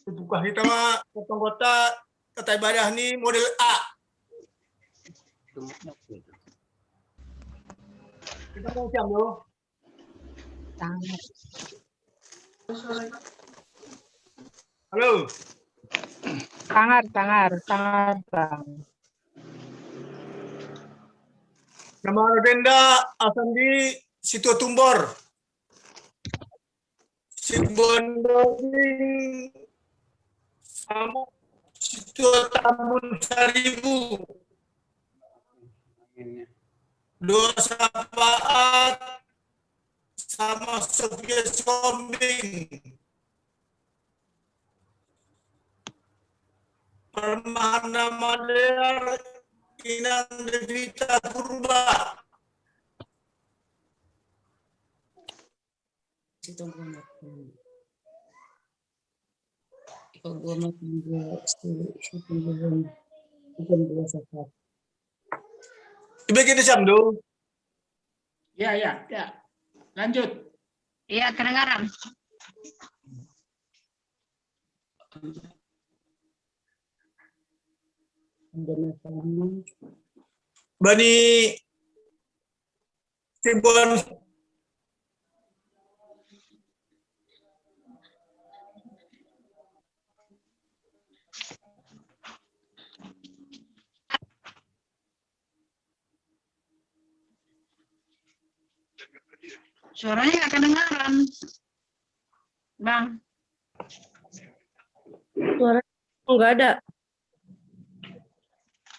Buka kita mah potong kota kata ibadah nih model A. Kita mau jam loh. Halo. Sangar, Bang. Nama agenda Asandi Situ Tumbor. Sibonding sama Situ Tambun Seribu. Dua Sapaat sama Sofia Sombing. Permana Maler Inang Devita Purba. Begini jam dong. Ya. Lanjut. Iya, kedengaran. Bani Sibon Suaranya nggak kedengaran, Bang. Suara nggak ada.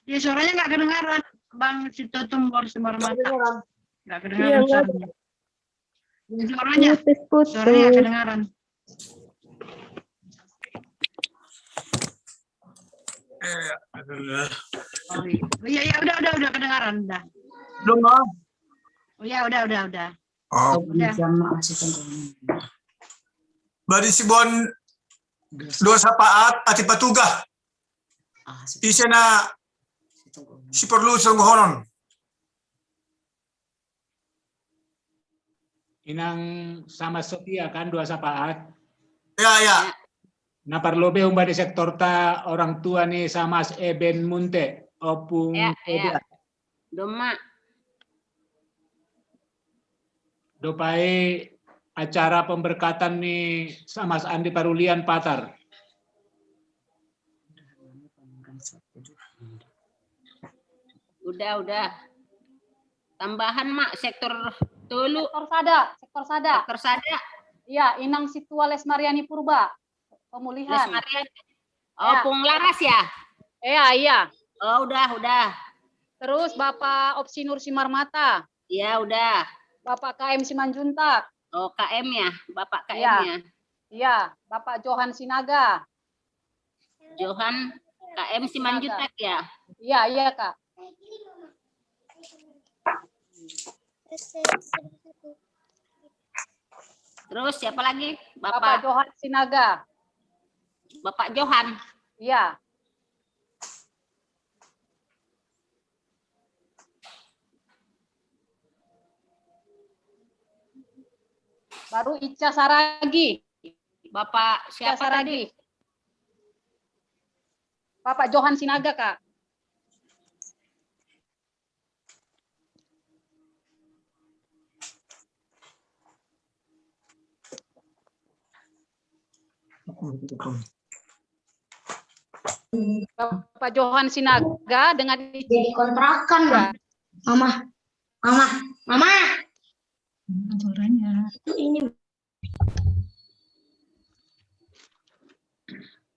Ya, suaranya nggak kedengaran, Bang. Situ Tumbor Semar Mata. Nggak Iya, kedengaran nggak ada. suaranya. Suaranya Putus. nggak kedengaran. Oh, iya, udah kedengaran, udah. dong. Oh ya, udah. Oh, Udah. Bani Sibon dua Sapaat ati patugah. Isena si perlu sanggohonon. Inang sama Sophia kan dua Sapaat. Ya. Nah parlobe umba di sektor ta orang tua nih sama Eben Munte opung Ya. Doma. dopai acara pemberkatan nih sama Andi Parulian Patar. Udah. Tambahan, Mak, sektor Tulu. Sektor Sada. Iya, Inang Situa Lesmariani Purba. Pemulihan. Lesmariani. Oh, Pung Laras ya? Iya. Oh, udah. Terus Bapak Opsi Nur Simarmata. Iya, udah. Bapak KM Simanjuntak. Oh, KM ya? Bapak KM Iya. ya? Iya, Bapak Johan Sinaga. Johan KM Simanjuntak ya? Iya, Kak. Terus siapa lagi? Bapak Johan Sinaga. Bapak Johan. Iya. Baru Ica Saragi. Bapak siapa Ica tadi? Bapak Johan Sinaga, Kak. Bapak Johan Sinaga dengan Jadi kontrakan, Mama. Suaranya. Ini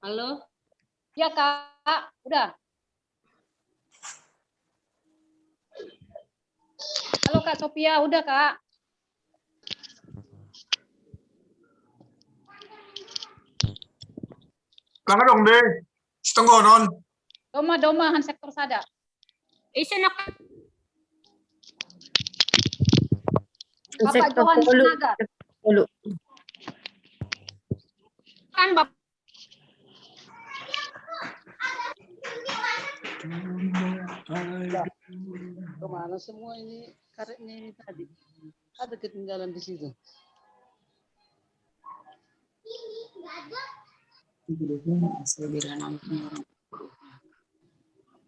Halo? Ya, Kak. Udah. Halo, Kak Sophia. Udah, Kak. Langga dong deh. Setenggonon. Doma sektor Sada. Isenok. Bapak Johan Sinaga. Kan Bapak. Kemana semua ini karetnya ini tadi? Ada ketinggalan di situ.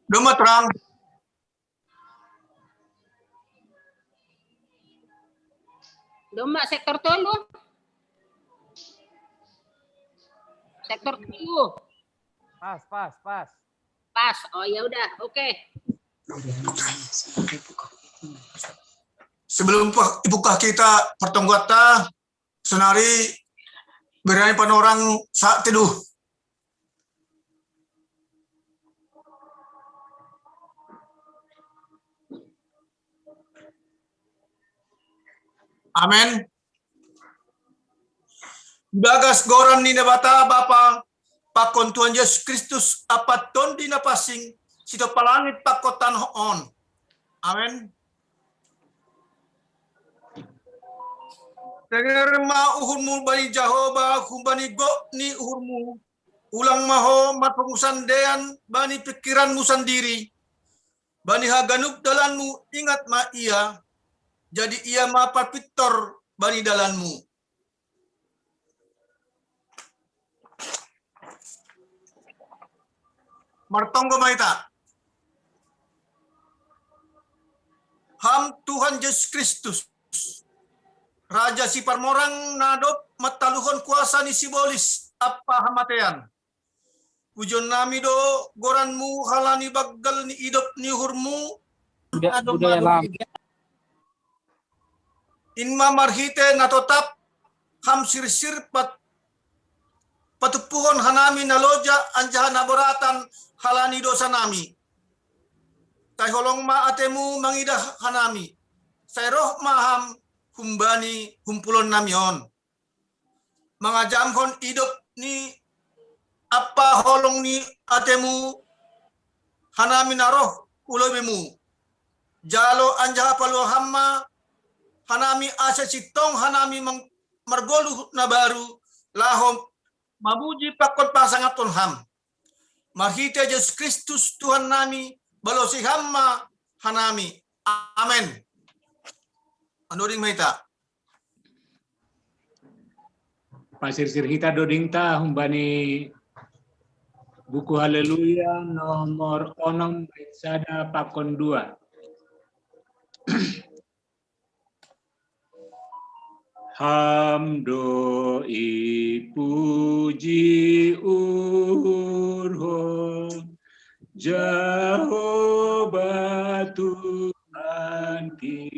Doma terang. Doma sektor 3. Sektor 7. Pas. Oh ya udah, oke. Sebelum ibuka kita pertonggota senari berani panorang saat teduh. Amin. Bagas goran ni nabata Bapa pakon Tuhan Yesus Kristus apaton di napasing sito palangit pakotan hoon. Amin. Dengar ma uhurmu bani Jehovah kumbani go ni uhurmu ulang maho mapengusandean bani pikiranmu sendiri bani haganup dalanmu ingat ma ia jadi ia ma papitor bani dalanmu. Martonggo maita. Ham Tuhan Yesus Kristus. Raja si parmorang nadop mataluhon kuasa ni sibolis apa hamatean. Pujon nami do goranmu halani bagal ni idop ni hurmu. Inma marhite natotap ham sirsir patupuhon hanami naloja anjahan naboratan halani dosa nami. Tay holong ma atemu mangidah hanami. Say roh maham humbani humpulon namion. Mangajamhon idop ni apa holong ni atemu hanami naroh ulobemu. Jalo anjaha palu hamma hanami asa citong hanami margolu nabaru lahom mabuji pakon pasangaton ham. Marhite Yesus Kristus Tuhan nami balosi hamma hanami. Amin. Anoring maita. Pasir Sirhita Dodingta humbani buku Haleluya nomor 6 sada pakon 2. Hamdo puji urhon Jehovah Tuhan ki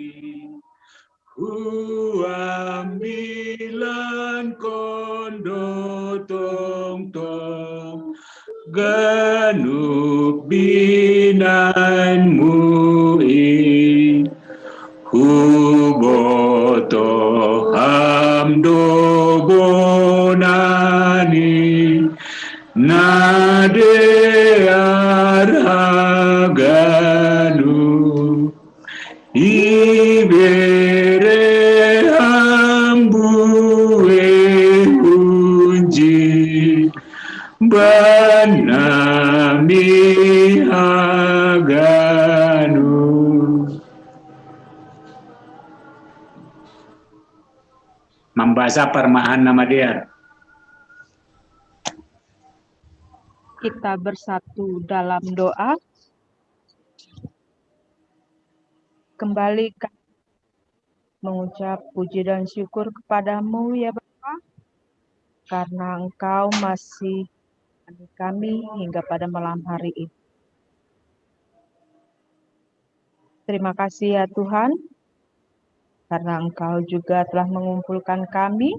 huamilan kondo tong tong ganuk binan muin huboto hamdo bonani nade arhaganu ibere hambue unji banami haganu. Membaca permahan nama dia. Kita bersatu dalam doa. Kembali mengucap puji dan syukur kepadamu ya Bapa, karena Engkau masih menemani kami hingga pada malam hari ini. Terima kasih ya Tuhan, karena Engkau juga telah mengumpulkan kami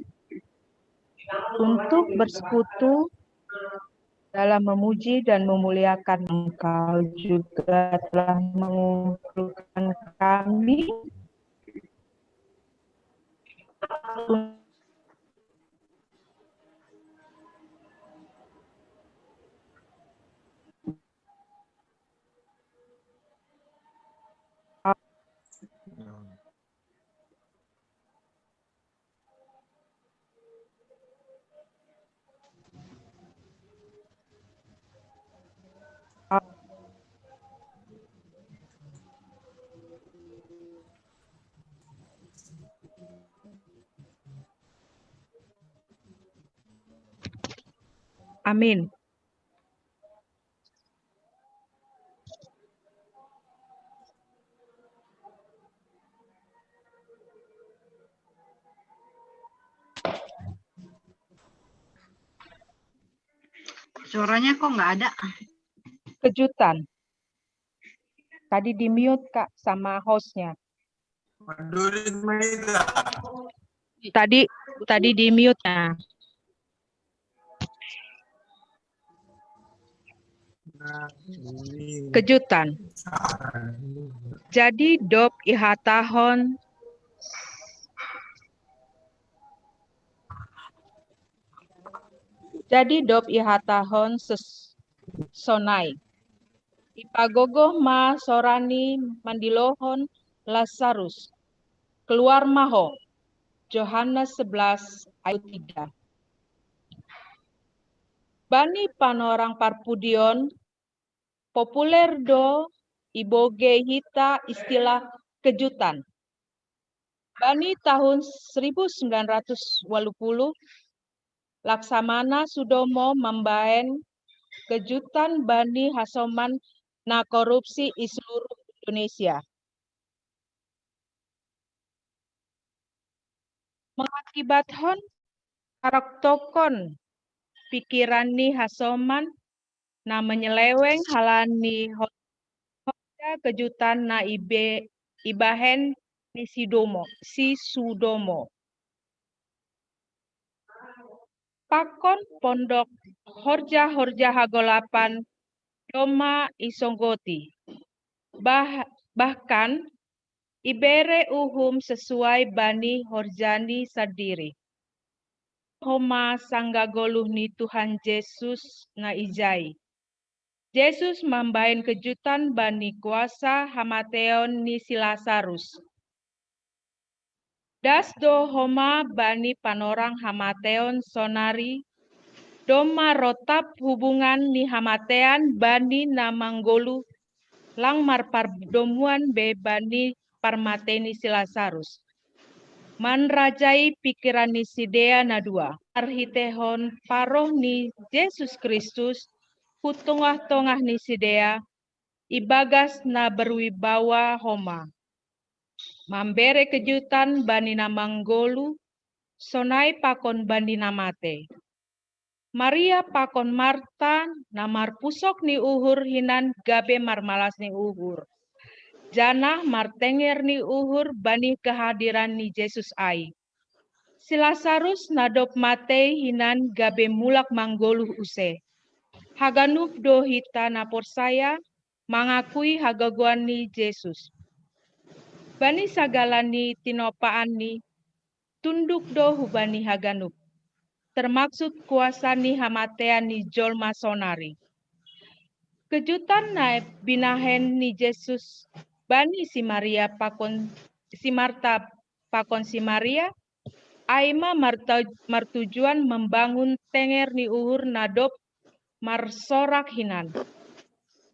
untuk bersekutu dalam memuji dan memuliakan. Engkau juga telah mengumpulkan kami Amin. Suaranya kok nggak ada? Kejutan. Tadi di mute Kak sama hostnya. Maduri Maida. Tadi di mute-nya. Kejutan. Jadi dop ihatahon sonai. Ipagogoh ma sorani mandilohon Lazarus. Keluar maho. Yohanes 11 ayat 3. Bani panorang parpudion populer do iboge hita istilah kejutan. Bani tahun 1980 Laksamana Sudomo membaen kejutan bani hasoman na korupsi di seluruh Indonesia. Mengakibatkan karaktokon pikiran ni hasoman na menyeleweng halani hoja kejutan na ibahen ni si Sudomo. Pakon pondok horja hagolapan doma isonggoti. Bahkan ibere uhum sesuai bani horjani sendiri. Homa sanggagoluh ni Tuhan Yesus na ijai. Yesus membain kejutan bani kuasa hamateon ni si Lazarus. Das do homa bani panorang hamateon sonari. Doma rotap hubungan ni hamatean bani namanggolu lang marpardomuan be bani parmateni si Lazarus. Manrajai pikiran ni si Dea na dua. Arhitehon paroh ni Yesus Kristus kutungah-tongah ni si Dea ibagas na berwibawa homa. Mambere kejutan bani namanggolu sonai pakon bani namate. Maria pakon Marta namar pusok ni uhur hinan gabe marmalas ni uhur. Janah martenger ni uhur bani kehadiran ni Yesus ai. Si Lazarus nadop mate hinan gabe mulak manggoluh use. Haganup do hita napor saya mangakui hagaguan ni Yesus. Bani sagalani tinopaan ni tunduk do hubani haganup. Termaksud kuasa ni hamatean ni jolma sonari. Kejutan na binahen ni Yesus bani si Maria pakon si Marta pakon si Maria aima martujuan membangun tenger ni uhur nadop marsorak hinan.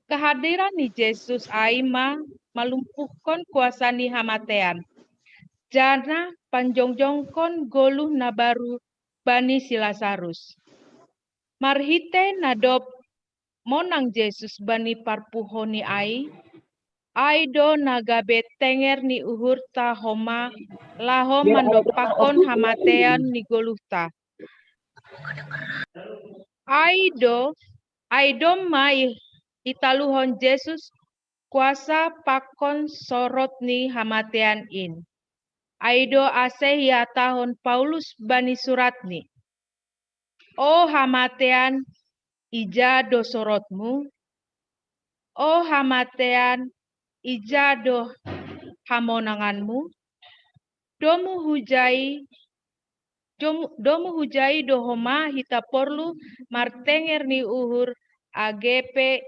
Kehadiran ni Yesus aima malumpuhkan kuasa ni hamatean. Jana panjongjongkon goluh na baru bani si Lazarus. Marhite nadop monang Yesus bani parpuhoni ai do nagabe tenger ni uhur ta homa laho mandopakon hamatean ni goluhta. Aido mai italuhon Yesus kuasa pakon sorot ni hamatean in. Aido ase tahun Paulus bani suratni. O hamatean ija do sorotmu. O hamatean ija do hamonanganmu. Domu hujai do homa hita porlu martenger ni uhur AGP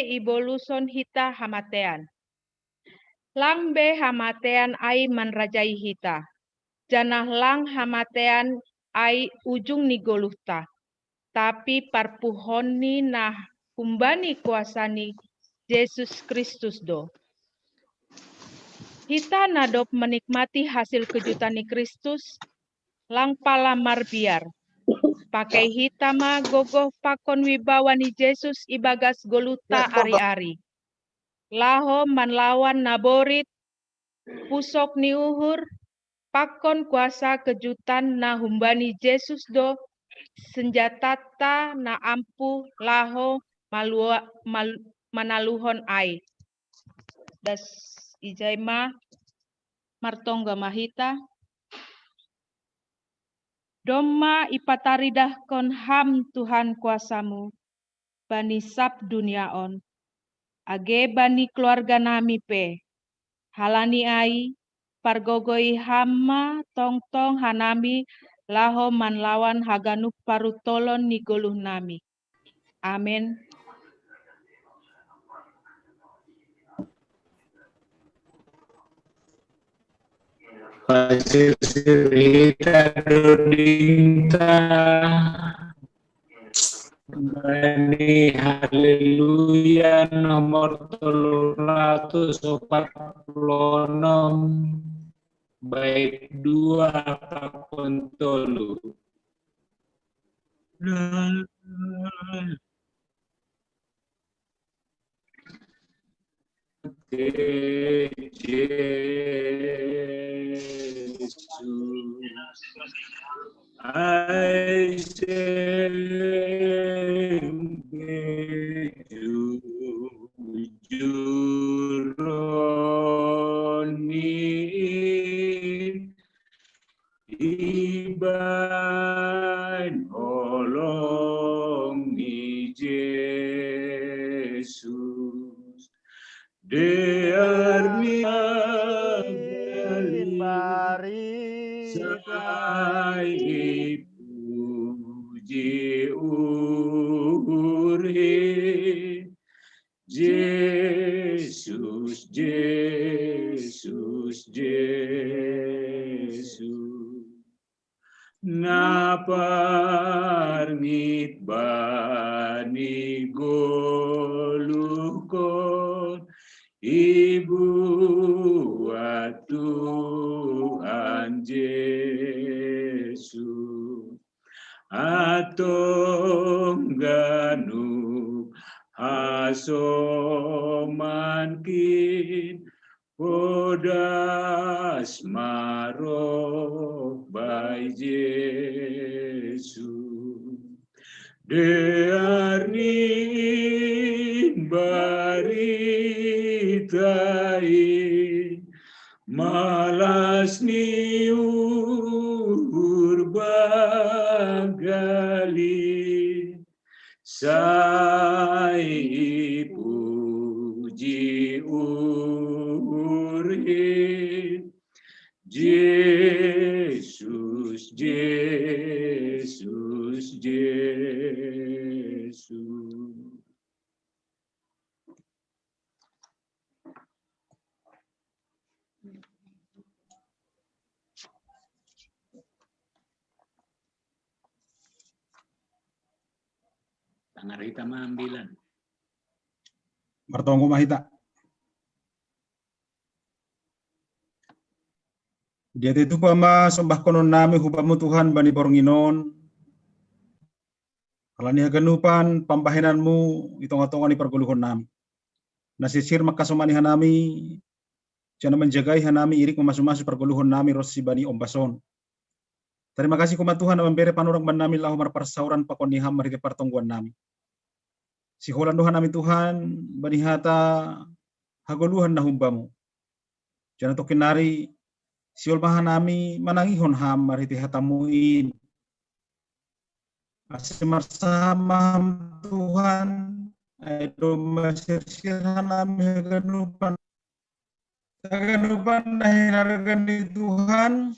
iboluson hita hamatean. Lang be hamatean ai manrajai hita. Janah lang hamatean ai ujung ni goluhta. Tapi parpuhoni nah kumbani kuasani Yesus Kristus do. Hita nadop menikmati hasil kejutan ni Kristus, lang palamar biar. Pakai hita ma gogoh pakon wibawa ni Yesus ibagas goluta ari-ari. Laho manlawan naborit, pusok ni uhur, pakon kuasa kejutan na humbani Yesus do, senjatata na ampuh laho manaluhon ai. Das ijai ma martongga mahita. Doma ipataridah kon ham Tuhan kuasamu, bani sab duniaon. Age bani keluarga nami pe, halani ai, pargogoi hama tong-tong hanami, laho manlawan haganuk parutolon ni goluh nami. Amin. Pasir sirita dodinta Bani haleluya nomor 346 baik 2 pakon tolu. I sing juroni iban olong ni Jesus dearnia sai puji urhi Jesus Jesus Jesus naparngit bani golukon ibu Tuhan Yesus atong ganuk hasomankin podas maroh by Yesus dearnin baritai malas ni urbagali sai puji urhi Jesus Jesus Jesus. Tangarita maambilan. Martonggo mahita. Dia itu pama sembah konon nami hubamu Tuhan bani pornginon. Kalani haganupan pambahinanmu itong-atongan ni perguluhon nami. Nasisir makasomani hanami jana menjagai hanami irik memasuk-masuk perguluhon nami rosi bani ombason. Terima kasih kuma Tuhan memberi panurang ban nami lahu marparsauran pakoniham marike partongguan nami. Si holan dohan nami Tuhan bani hata hagoluhan na humbamu. Jana tokinari siul mahan nami manangihon ham mariti hatamuin. Asimarsama Tuhan ayo masir-sirhan nami haganupan na hinargan ni Tuhan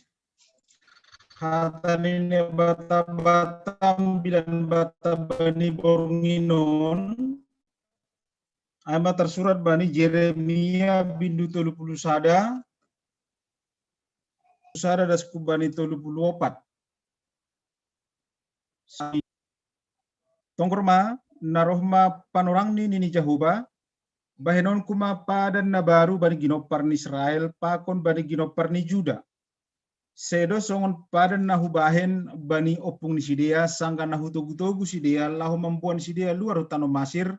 hatanin bata-batam bilan bata bani bornginon ama tersurat bani Jeremia bindu 30 sada das kubani 34 tongkorma narohma panorang ni nini Jehovah bahenon kuma padan na baru bani ginopar ni Israel pakon bani ginopar ni Juda. Sedo songon padan na hubahen bani opung ni sidea sangga na hutogu-togu sidea lahu mampuan sidea luar hutano Masir.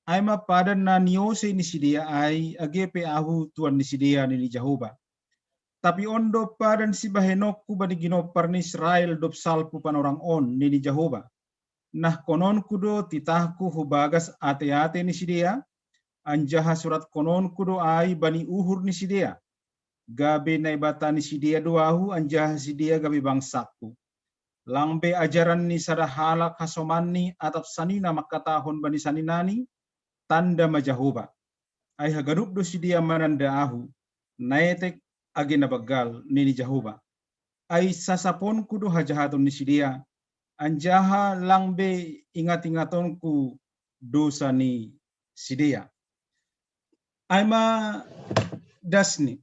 Ay padan na niose ni sidea ay agepe ahu tuan ni sidea ni Jehovah. Tapi ondo padan si bahenokku bani ginopar ni Israel dop salpu panorang on ni Jehovah. Nah konon kudo titahku hubagas ate-ate ni sidea. Anjaha surat konon kudo ai bani uhur ni sidea. Gabe na ibata ni sidea doahu anjaha sidea gabe bangsaku. Langbe ajaran ni sadahala kasomani atap sanina makatahon bani saninani tanda majahoba. Ay hagarup do sidea mananda ahu. Naetek agena bagal ni Jehovah. Ay sasapon kudo hajahaton ni sidea. Anjaha langbe ingat-ingatonku dosa ni sidea. Aima dasni.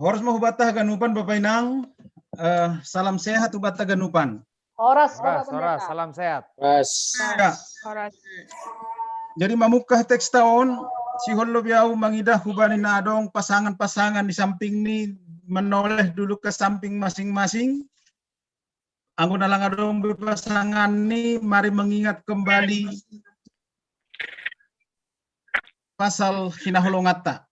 Horas mau hubatah ganupan Bapak Inang. Salam sehat hubatah ganupan. Horas, Horas, salam sehat. Ya. Horas. Jadi mamukah teks tahun si hollo biau mangidah hubani nadong pasangan-pasangan di samping ni menoleh dulu ke samping masing-masing. Anggo nalang adong berpasangan ni mari mengingat kembali pasal hinaholongata.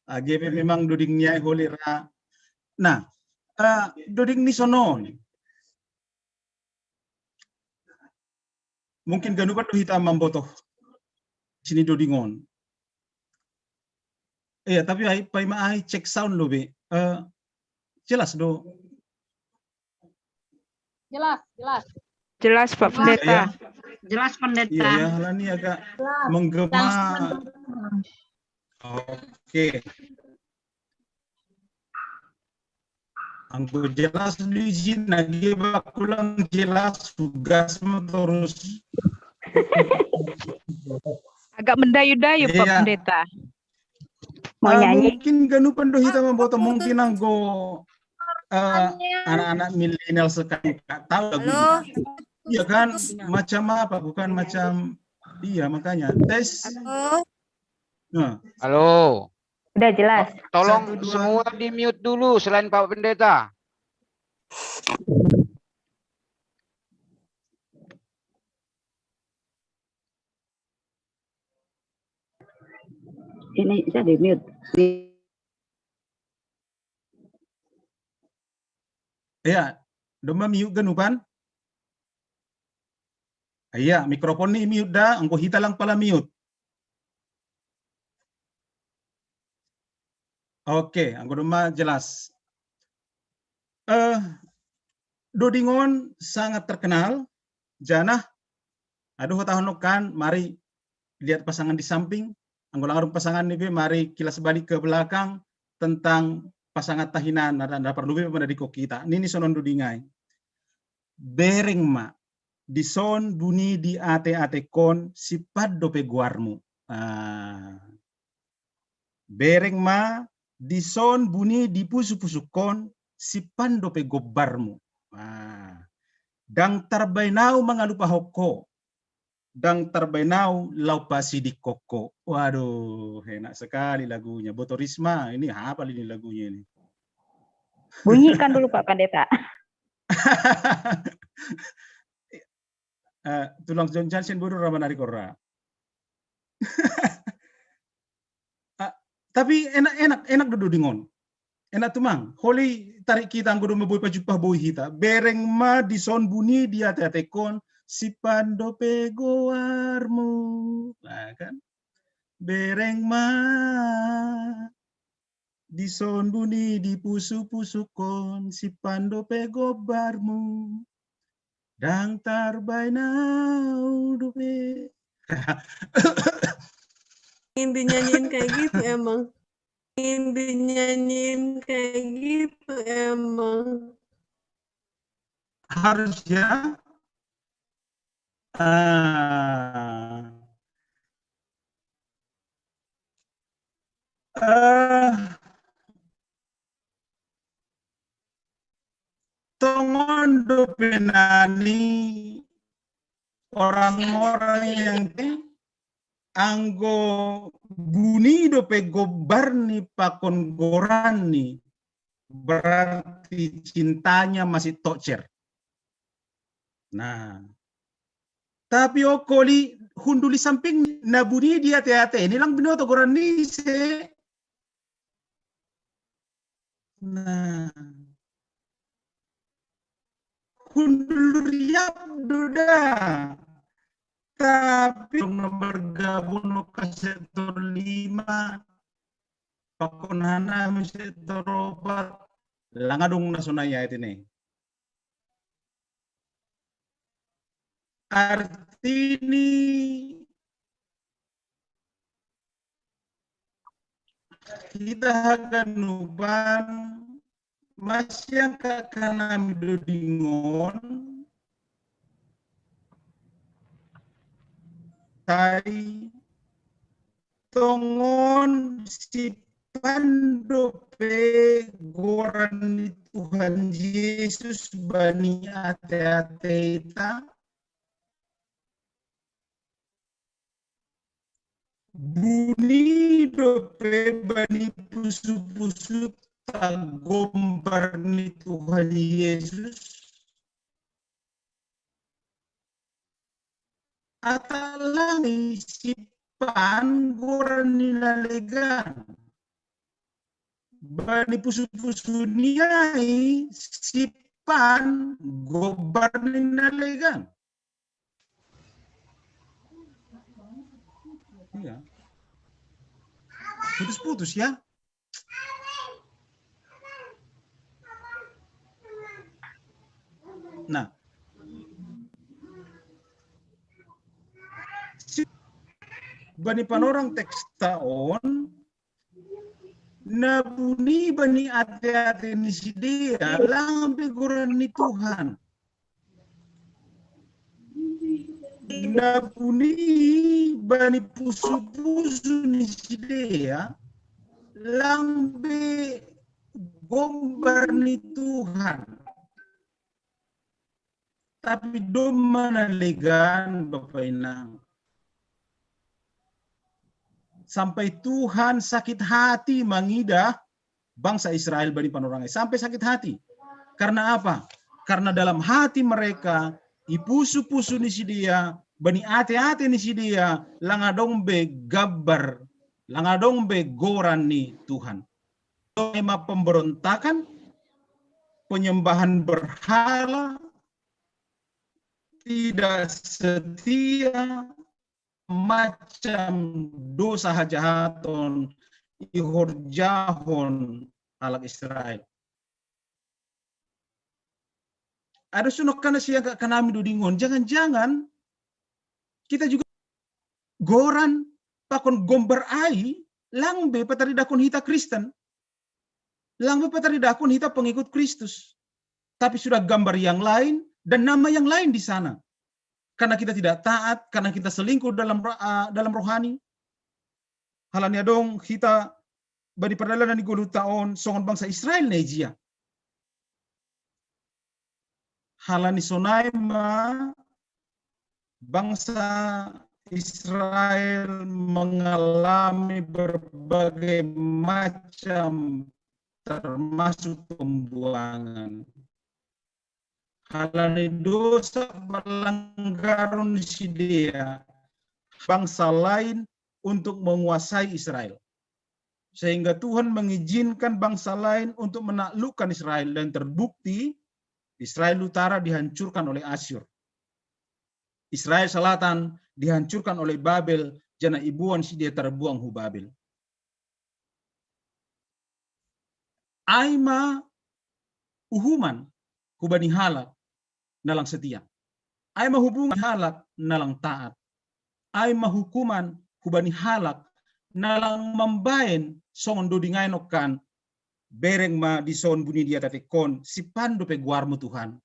AGP memang dudingnya holira. Nah, duding ni sonon. Mungkin ganupan do hitam mambotoh. Sini dudingon. Iya, tapi ai pai ai cek sound lo be. Jelas do. jelas. Jelas Pak Pendeta. Jelas pendeta. Iya, ya, lah ini agak menggema. Oke. Anggo jelas izin lagi bakulang jelas tugas terus. Agak mendayu-dayu Pak Iya. Pendeta. Mungkin ganupan do hitam memboto mungkin anggo anak-anak milenial sekarang tak tahu lagu. Iya kan, macam apa? Bukan macam, iya makanya tes. Nah, Halo. Udah jelas. Tolong 1, 2. semua di mute dulu selain Pak Pendeta. Ini saya di mute. Iya, domba mute ganupan. Iya, mikrofon ni mute dah, anggo hita lang pala mute. Oke, anggo domba jelas. Dodingon sangat terkenal. Janah, aduh tahun kan, mari lihat pasangan di samping. Anggo langarung pasangan ni mari kilas balik ke belakang tentang pasangan tahinan ada perlu pada di kita. Nini sonon dudingai. Bereng ma dison buni di ate-ate kon sipad dope guarmu. Bereng ma dison buni di pusu-pusu kon sipan dope gobarmu. Dang tarbainau mangalupa hoko. Dang tarbainau laupasi di koko. Waduh, enak sekali lagunya. Botorisma, ini hafal ini lagunya ini. Bunyikan dulu Pak Pendeta. Tulang John Johnson bodoh ramanari korra. Tapi enak duduk dingon. Enak tuh mang. Holi tarik kita anggo do meboy pajupah boy hita. Bereng ma di son buni di ate-ate kon si pando pegoarmu. Nah, kan? Bereng ma di son buni di pusu-pusu kon si pando pegobarmu. Dang tarbainau dope. Ingin dinyanyiin kayak gitu emang. Ingin dinyanyiin kayak gitu emang. Harusnya tongon do penani orang-orang yang anggo bunido pe gobarni pakon gorani, berarti cintanya masih tocer. Nah, tapi okoli hunduli samping nabuni dia te ini lang binoto gorani se. Nah, hundul duda. Tapi bergabung ke sektor 5, pakunhana sektor 4, langadong nasunaya itu nih. Artini kita haganuban masih kanami dodingon tai tongon si pandope goran Tuhan Yesus bani ate-ate ita buni dope bani pusu-pusu tagombar ni Tuhan Yesus atalangi sipan goran nilalegan bani pusu-pusu niai sipan gobar nilalegan. Iya. Putus-putus ya. Nah, bani panorang teks taon nabuni bani ate-ate ni si dia lambe goran ni Tuhan. Nabuni bani pusu-pusu ni si dia lambe gombar ni Tuhan. Tapi dom manalegan Bapak Inang. Sampai Tuhan sakit hati mengidah bangsa Israel bani panorangai. Sampai sakit hati. Karena apa? Karena dalam hati mereka, ipusu-pusu ni si dia, bani ate-ate ni si dia, langadong be gabar, langadong be goran ni Tuhan. Tema pemberontakan, penyembahan berhala, tidak setia, macam dosa hajahaton ihorjahon alak Israel. Ada sunok kana siya kanami dudingon. Jangan-jangan kita juga goran pakon gombar ai langbe pataridakon hita Kristen. Langbe pataridakon hita pengikut Kristus. Tapi sudah gambar yang lain dan nama yang lain di sana. Karena kita tidak taat, karena kita selingkuh dalam rohani. Halanya dong kita badi perdalan di gulu taon songon bangsa Israel nejia. Halani sonaima bangsa Israel mengalami berbagai macam termasuk pembuangan. Halani dosa pelanggaran si dia bangsa lain untuk menguasai Israel. Sehingga Tuhan mengizinkan bangsa lain untuk menaklukkan Israel dan terbukti Israel Utara dihancurkan oleh Asyur. Israel Selatan dihancurkan oleh Babel, jana ibuan si dia terbuang hu Babel. Aima uhuman hubani halak nalang setia. Aima hubungan halak nalang taat. Aima hukuman hubani halak nalang membaen songon dodingainokan bereng ma di son buni dia tatekon si pando pe guarmu Tuhan.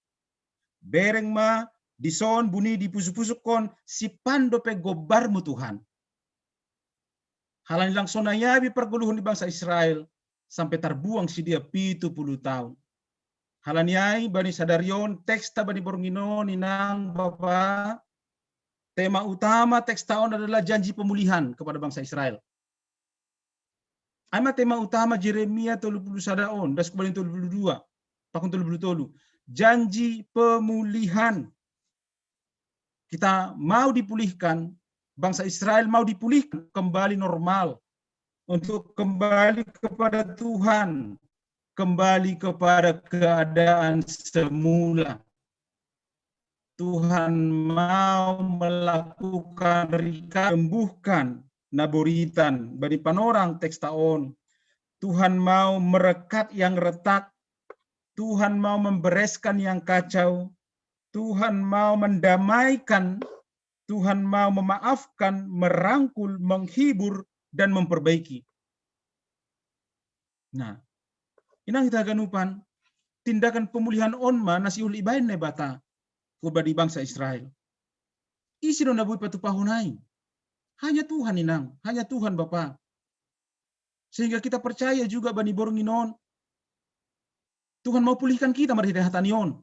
Bereng ma di son buni di pusuk-pusukon si pando pe gobarmu Tuhan. Halani lang sonayabi perguluhun di bangsa Israel sampai terbuang si dia 70 tahun. Halaniai bani sadarion teksta bani borngino ninang bapa tema utama teks tahun adalah janji pemulihan kepada bangsa Israel. Ama tema utama Jeremia 31 on, das kembali 32, pakun 33. Janji pemulihan. Kita mau dipulihkan, bangsa Israel mau dipulihkan kembali normal, untuk kembali kepada Tuhan, kembali kepada keadaan semula. Tuhan mau melakukan sembuhkan naboritan bani panorang teks taon. Tuhan mau merekat yang retak. Tuhan mau membereskan yang kacau. Tuhan mau mendamaikan. Tuhan mau memaafkan, merangkul, menghibur, dan memperbaiki. Nah, inang kita ganupan tindakan pemulihan onma nasi uli ibain nebata kubadi bangsa Israel. Isi dona bui patu pahunai. Hanya Tuhan inang, hanya Tuhan Bapa. Sehingga kita percaya juga bani boronginon. Tuhan mau pulihkan kita mari hatanion.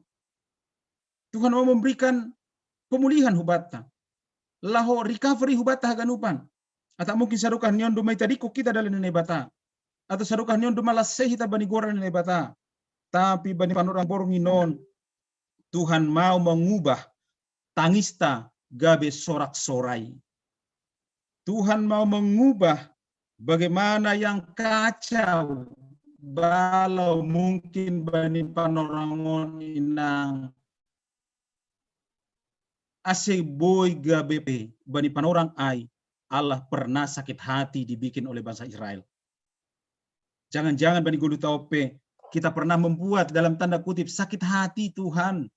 Tuhan mau memberikan pemulihan hubata. Laho recovery hubata haganupan. Atau mungkin sarukah nion dumai tadiko kita dalam nebata. Atau sarukah nion dumalas sehita bani goran nebata. Tapi bani panorang boronginon. Tuhan mau mengubah tangista gabe sorak-sorai. Tuhan mau mengubah bagaimana yang kacau balau mungkin bani panorangon inang ase boy gabe bani panorang ai Allah pernah sakit hati dibikin oleh bangsa Israel. Jangan-jangan bani gulu taupe kita pernah membuat dalam tanda kutip sakit hati Tuhan.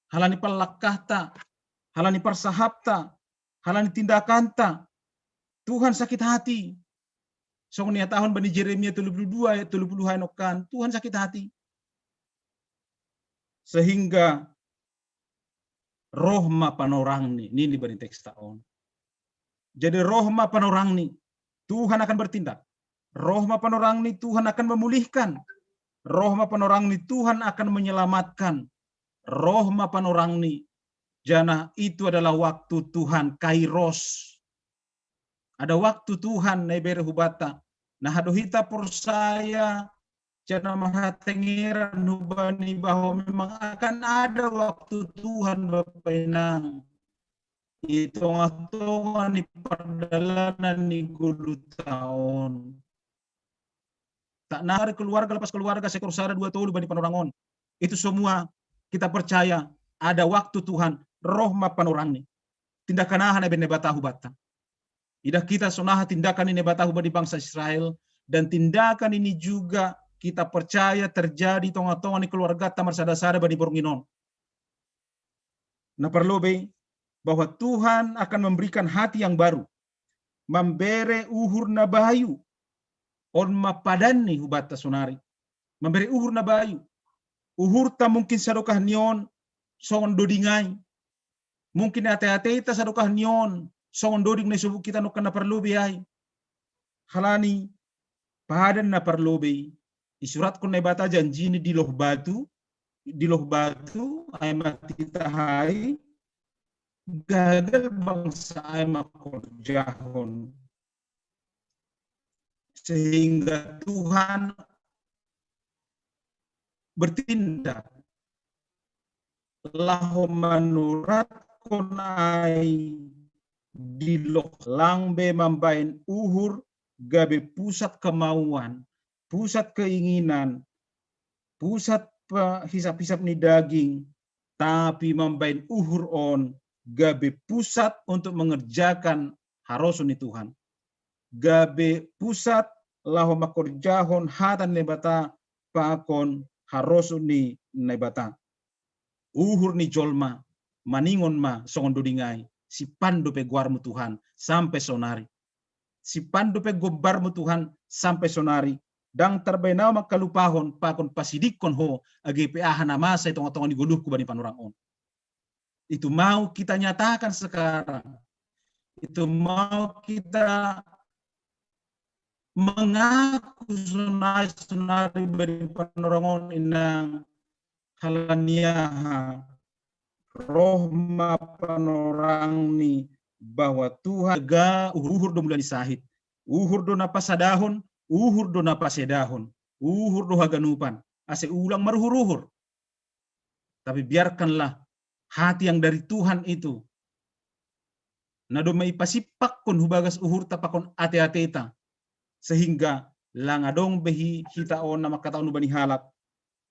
Halani palakahta, halani persahapta, halani tindakanta. Tuhan sakit hati. Soalnya tahun bani Jeremia 32 ayat 30 hanokan, Tuhan sakit hati. Sehingga rohma panorang ini bani teks tahun. Jadi rohma panorang nih, Tuhan akan bertindak. Rohma panorang nih Tuhan akan memulihkan. Rohma panorang nih Tuhan akan menyelamatkan. Rohma panorang nih, jana itu adalah waktu Tuhan kairos. Ada waktu Tuhan nebere hubata. Nah hadohita persaya jana mahatengiran hubani bahwa memang akan ada waktu Tuhan Bapak Inang. Itu ngatongan di perdalanan di gulu tahun. Tak nari keluarga lepas keluarga sekor sara 2 tahun bani panorangon. Itu semua kita percaya ada waktu Tuhan rohma panorang ni. Tindakan ahan ebene batahu bata. Idah kita sonaha tindakan ini batahu di bangsa Israel dan tindakan ini juga kita percaya terjadi tonga-tonga di keluarga tamar sadasada bani boronginon. Nah perlu bahwa Tuhan akan memberikan hati yang baru. Membere uhur na bahayu. On mapadani hubata sonari. Memberi uhur na bahayu. Uhur ta mungkin sadokah nion songon dodingai. Mungkin ate-ate ita sadokah nion songon doding na subuk kita no kana perlu ay. Halani pahadan na perlu isurat kun na bata janji ni di loh batu ay matitahai gagal bangsa ay makorjahon. Sehingga Tuhan bertindak. Laho manurat konai dilok langbe mambain uhur gabe pusat kemauan, pusat keinginan, pusat hisap-hisap ni daging, tapi mambain uhur on gabe pusat untuk mengerjakan harosun ni Tuhan. Gabe pusat laho makorjahon hatan nebata pakon harosun ni nebata. Uhur ni jolma, maningon ma songon dodingai, si pandu pe guarmu Tuhan sampai sonari. Si pandu pe gobarmu Tuhan sampai sonari. Dang terbenau makalupahon pakon pasidikon ho agi pe ahana masa itong-tong ni guluhku bani panurangon. Itu mau kita nyatakan sekarang. Itu mau kita mengaku sonari bani panurangon inang halaniaha roh mapanorang ni bahwa Tuhan ga uhur do mulai sahid, uhur do napa sadahon, uhur do napa sedahon, uhur do haganupan, ase ulang maruhur-uhur. Tapi biarkanlah hati yang dari Tuhan itu nado may pasipak kon hubagas uhur tapakon ate-ateta sehingga lang adong behi hitaon na makataon bani halap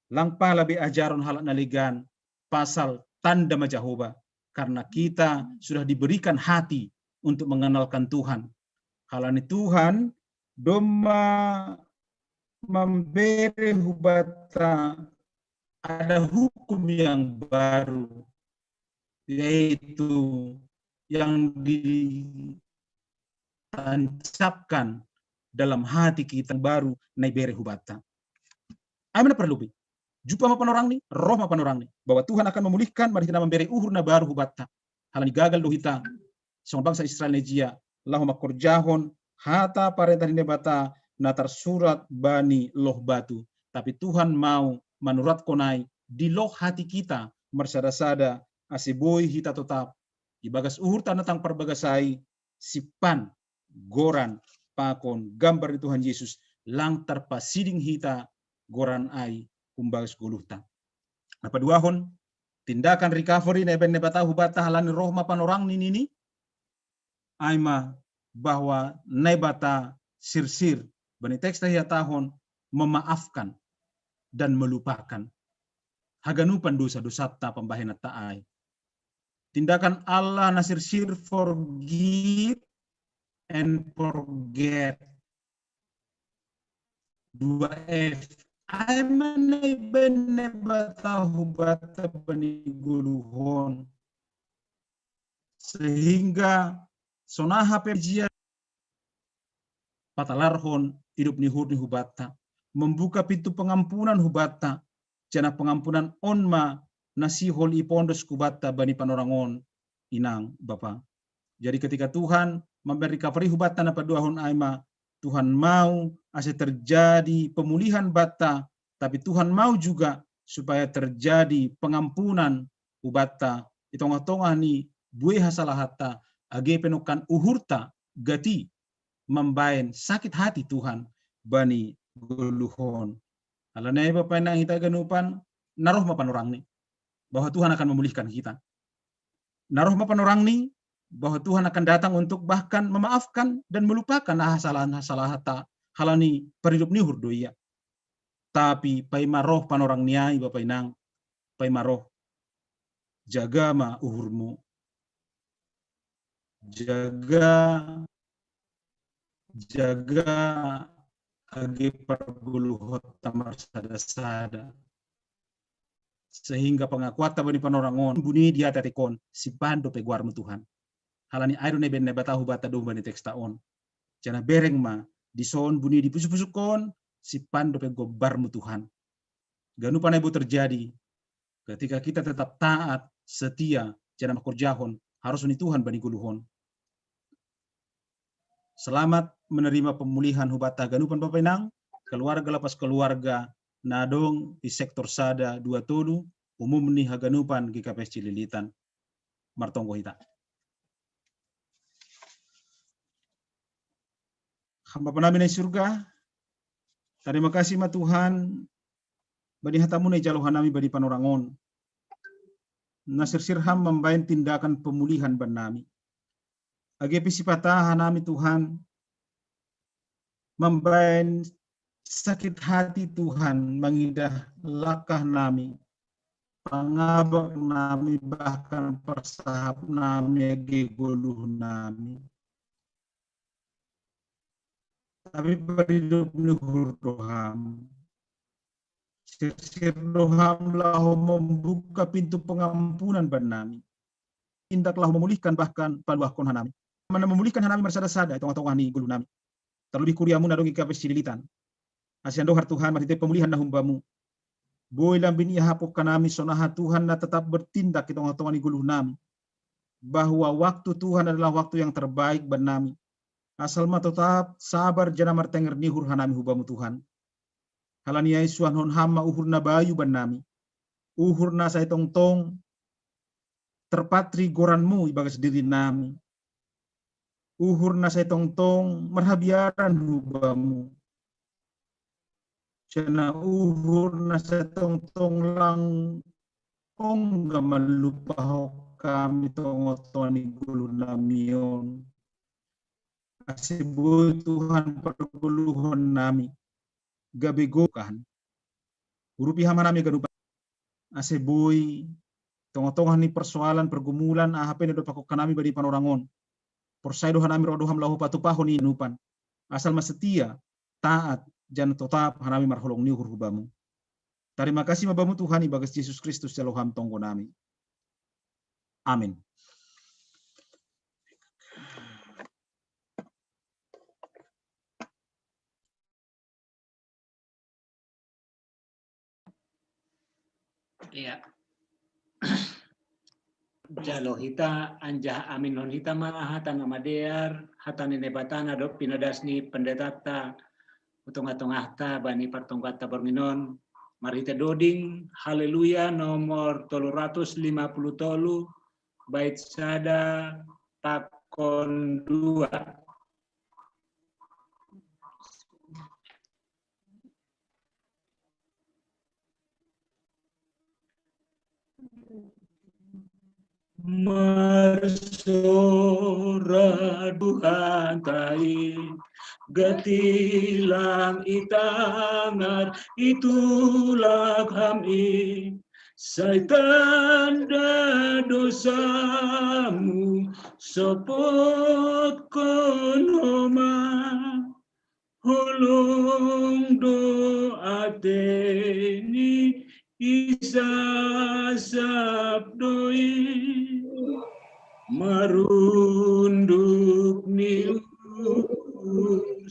lang pala be ajaron halak naligan pasal tanda majahoba karena kita sudah diberikan hati untuk mengenalkan Tuhan. Halani Tuhan doma memberi hubata ada hukum yang baru, yaitu yang ditancapkan dalam hati kita baru na ibere hubata. Amana perlu be. Jupa mapan orang ni, roh mapan orang ni, bahwa Tuhan akan memulihkan mari kita memberi uhur na baru hubata. Halani gagal do hita, sama bangsa Israel nejia, lahu makorjahon, hata parentah ni bata, na tersurat bani loh batu. Tapi Tuhan mau menurat konai di loh hati kita, mersada-sada, asiboi hita tetap, ibagas uhur tanatang perbagasai, sipan, goran, pakon, gambar di Tuhan Yesus, lang terpasiding hita, goran ai, kumbagas guluhta. Apa duahon tindakan recovery na eben nebata hubata halani roh mapan orang nini aima bahwa nebata sirsir bani teks tahia tahun memaafkan dan melupakan haganupan dosa-dosa ta pembahina taai. Tindakan Allah nasirsir forgive and forget. 2F Aimane bene bata hubata bani guluhon sehingga sonaha pejia patalarhon hidup ni hubata membuka pintu pengampunan hubata jana pengampunan onma nasi hol ipondos kubata bani panorangon inang Bapa. Jadi ketika Tuhan memberi recovery hubata na paduahon aima Tuhan mau ase terjadi pemulihan bata, tapi Tuhan mau juga supaya terjadi pengampunan ubata. Itong-tongah ni buih hasalahata age penokan uhurta gati membain sakit hati Tuhan bani guluhon. Alanai Bapak nang hita ganupan naroh mapan orang ni bahwa Tuhan akan memulihkan kita. Naroh mapan orang ni bahwa Tuhan akan datang untuk bahkan memaafkan dan melupakan hasalahan-hasalahan halani peridup ni hurdoia. Tapi pai maroh panorang niai Bapak inang, pai maroh jaga ma uhurmu. Jaga age perguluhot tamar sada-sada. Sehingga pengakuatan bani panorangon buni dia tatikon si pando peguarmu Tuhan. Halani airo ne ben batahu bata do bani tekstaon. Jana bereng ma di son buni di pusuk-pusukon si pando pe gobarmu Tuhan. Ganu panai bu terjadi ketika kita tetap taat, setia, jana makorjahon harus ni Tuhan bani guluhon. Selamat menerima pemulihan hubata ganupan Bapak Inang, keluarga lepas keluarga nadong di sektor sada 2 tolu umum ni haganupan GKPS Cililitan. Martonggo hita. Hamba penami na surga, terima kasih ma Tuhan, bani hatamu na ijalohan nami bani panorangon. Nasir sirham membain tindakan pemulihan ban nami. Age pisipatahan nami Tuhan, membain sakit hati Tuhan, mengidah lakah nami, pangabak nami, bahkan persahap nami, age goluh nami. Tapi peridup ni hurdoham. Sir doham lahu membuka pintu pengampunan ban nami. Indaklah memulihkan bahkan paluah kon hanami. Mana memulihkan hanami bersada-sada tongah-tongah ni gulu nami. Terlebih kuriamu nadongi GKPS Cililitan. Asian dohar Tuhan matite pemulihan na humbamu. Boy lambin ihapok kanami sonaha Tuhan na tetap bertindak di tongah-tongah ni gulu nami. Bahwa waktu Tuhan adalah waktu yang terbaik ban nami. Asal ma tetap sabar jana martenger nihur hanami hubamu Tuhan. Halani Yesuan hon hama uhur na bayu ban nami. Uhur na sa itong tong terpatri goranmu ibagas diri nami. Uhur na sa tongtong marhabiaran hubamu. Siya uhur na sa tongtong lang ongga malupaho kami tongoton ni gulu nami yon. Asibu Tuhan perguluhon nami. Gabigokan. Urupi hama nami gadupa. Asibuy tongotongan ni persoalan pergumulan ahapin do pakokan nami badi panorangon. Persaidohan nami rodoham lahu patupaho ni nupan. Asal masetia, taat, jan tetap hanami marholong ni hubamu. Terima kasih mabamu Tuhan ibagas Yesus Kristus Eloham tonggo nami. Amin. Iya. Jalo hita anjah amin non hita hata nama dear hata nene batana dok pinadasni pendetata utong-atong bani partongkata berminon mari kita doding haleluya nomor 353 bait sada takon 2. Marsora Tuhan tai gatilang itangar itulah kami tanda dosamu sopot konoma holong doa teni isa sabdoi marunduk ni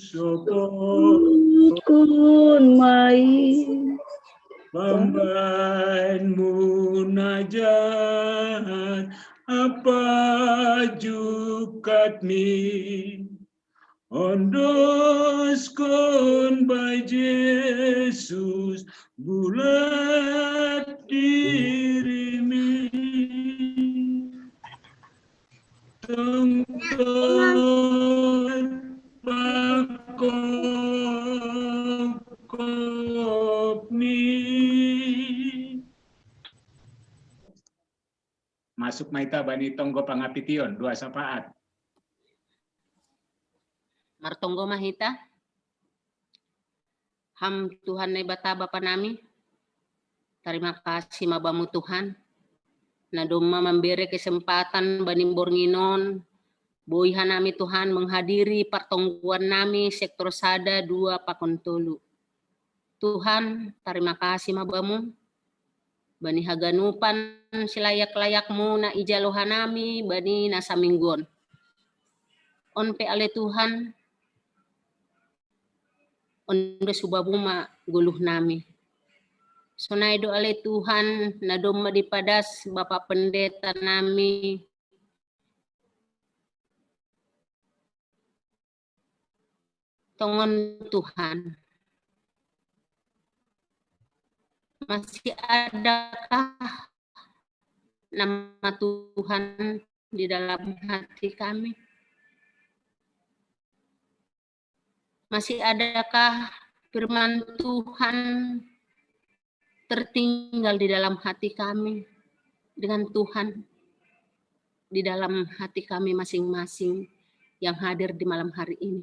sopot kun mai pambain munajat apa jukat mi ondos kon by Jesus bulat dirimi tengkol pakok ni. Masuk maita bani tonggo pangapition 2 sapaat. Martonggo mahita. Ham Tuhan ne bata Bapa nami. Terima kasih mabamu Tuhan. Nadoma memberi kesempatan bani bornginon. Boihan nami Tuhan menghadiri pertongguan nami sektor sada 2 pakon tolu. Tuhan terima kasih mabamu. Bani haganupan silayak-layakmu na ijalohan nami bani nasaminggon. On pe ale Tuhan. Ondo subabuma guluh nami. Sonai do ale Tuhan nadoma dipadas Bapak Pendeta nami. Tongon Tuhan. Masih adakah nama Tuhan di dalam hati kami? Masih adakah firman Tuhan tertinggal di dalam hati kami dengan Tuhan di dalam hati kami masing-masing yang hadir di malam hari ini?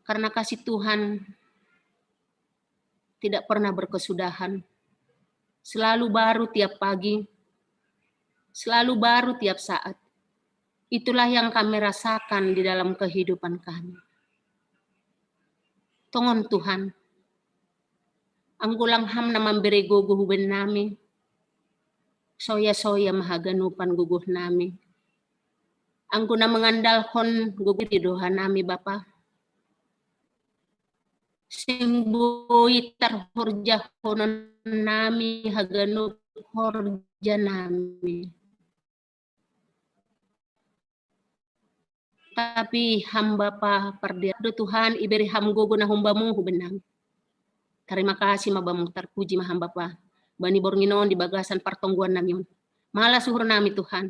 Karena kasih Tuhan tidak pernah berkesudahan, selalu baru tiap pagi, selalu baru tiap saat. Itulah yang kami rasakan di dalam kehidupan kami. Tongon Tuhan, anggulang ham na memberi guguh huben nami, soya-soya mahaganupan guguh nami. Anggu na mengandalkan guguh di doha nami Bapa. Sing bui terhorja honon nami haganup horja nami. Tapi hamba pa perdia Tuhan iberi ham gogo na humbamu hubenang. Terima kasih mabamu terpuji mahamba pa. Bani Bornginon di bagasan partongguan namion. Mahala suhur nami Tuhan.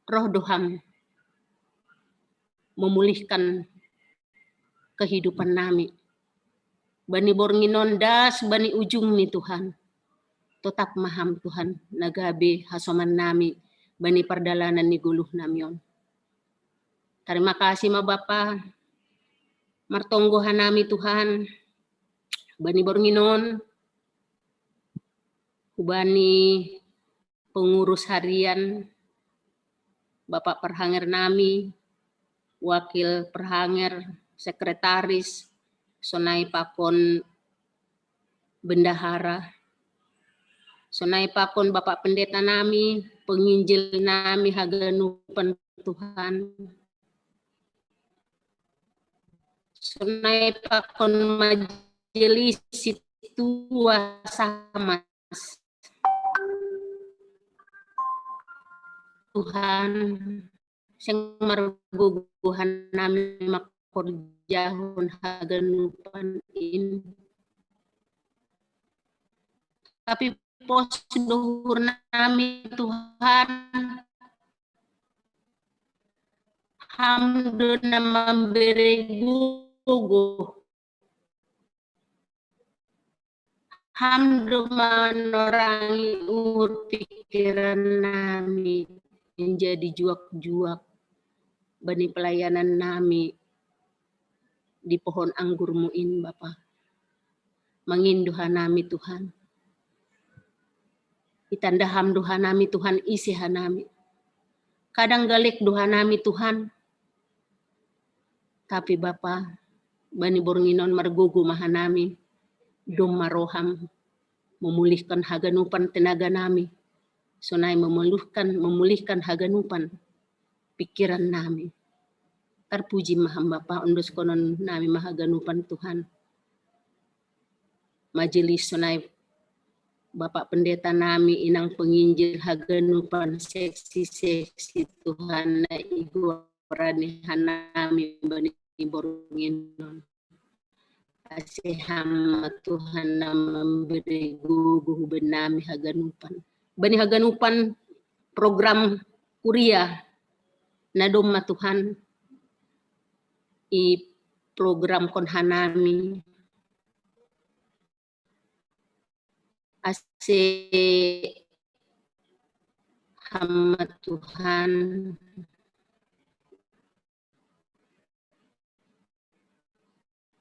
Roh doham memulihkan kehidupan nami. Bani Bornginon das bani ujung nih Tuhan. Tetap maham Tuhan. Nagabe hasoman nami. Bani perdalanan ni guluh namion. Terima kasih ma Bapa. Martonggohan nami Tuhan. Bani Bornginon. Bani pengurus harian. Bapak Perhanger nami. Wakil Perhanger. Sekretaris. Sonai Pakon Bendahara. Sonai Pakon Bapak Pendeta nami. Penginjil nami haganupan Tuhan. Sonai Pakon majelis tua sama Tuhan sing marguguhan nami makorjahon haganupan in. Tapi pos duhur nami Tuhan hamdun memberi guguh. Hamdun menorangi pikiran nami menjadi juak-juak bani pelayanan nami di pohon anggurmu in Bapa. Menginduhan nami Tuhan. Itanda hamduhan nami Tuhan isihan nami. Kadang galik duhan nami Tuhan. Tapi Bapa, bani Bornginon margugu maha nami. Dom maroham memulihkan haganupan tenaga nami. Sonai memulihkan haganupan pikiran nami. Terpuji maha Bapa undos konon nami maha ganupan Tuhan. Majelis sonai Bapak Pendeta nami inang penginjil haganupan seksi-seksi Tuhan na igoranihan nami bani Bornginon. Asiham Tuhan na memberi guguh benami haganupan. Bani haganupan program kuliah na doma Tuhan i program konhanami ase hamba Tuhan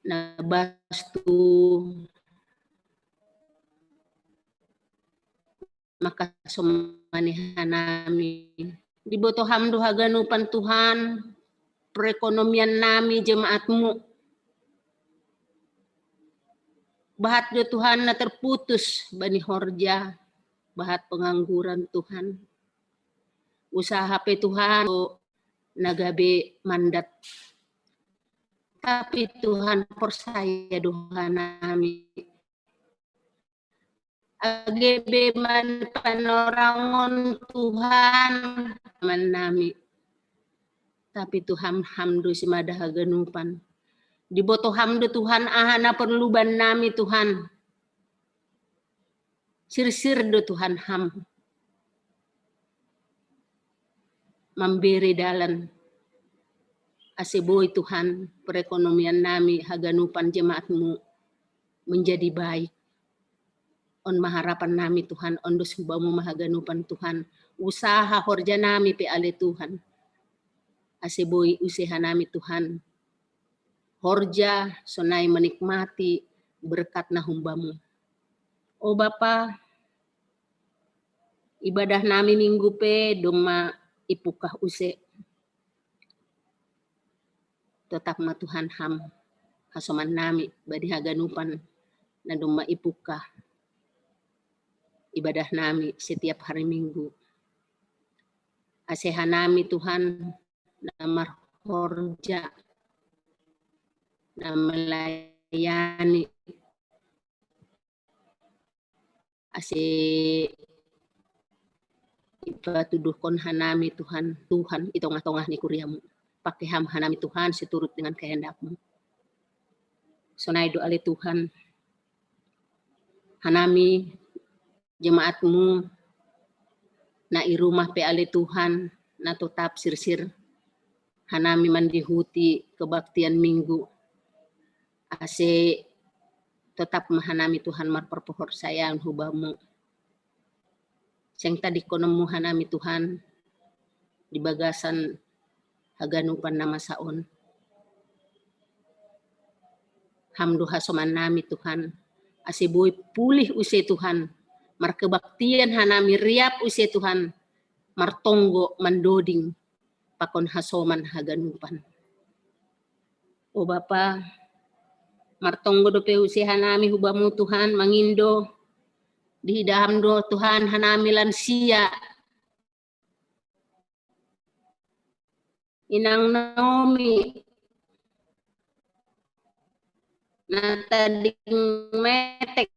na bastu maka sumanihan nami diboto hamdu haganupan Tuhan perekonomian nami jemaatmu bahat do Tuhan na terputus bani horja bahat pengangguran Tuhan usaha pe Tuhan nagabe mandat tapi Tuhan persaya doa nami agebe man panorangon Tuhan man nami tapi Tuhan hamdu simada haganupan diboto hamdu Tuhan ahana perluban nami Tuhan sir-sir do Tuhan ham memberi dalan aseboy Tuhan perekonomian nami haganupan jemaatmu menjadi baik on maharapan nami Tuhan on dos hubamu mahaganupan Tuhan usaha horja nami pe ale Tuhan aseboy usaha nami Tuhan horja sonai menikmati berkat na humbamu. Oh Bapa, ibadah nami minggu pe doma ipukah use. Tetap ma Tuhan ham hasoman nami badi haganupan na doma ipukah ibadah nami setiap hari minggu. Asehan nami Tuhan namar horja na melayani ase ipatuduh kon hanami Tuhan itongah-tongah ni kuriamu pakai ham hanami Tuhan seturut dengan kehendakmu sonai doa le Tuhan hanami jemaatmu na irumah pe ale Tuhan na tetap sirsir hanami mandihuti kebaktian minggu ase tetap mahanami Tuhan marperpohor sayang hubamu seng tadi konemu hanami Tuhan di bagasan haganupan nama saon hamdu hasoman nami Tuhan ase boy pulih use Tuhan markebaktian hanami riap use Tuhan martonggo mandoding pakon hasoman haganupan o Bapa martonggo dope use hanami hubamu Tuhan mangindo di dahamdo Tuhan hanami lansia inang nomi na tading metek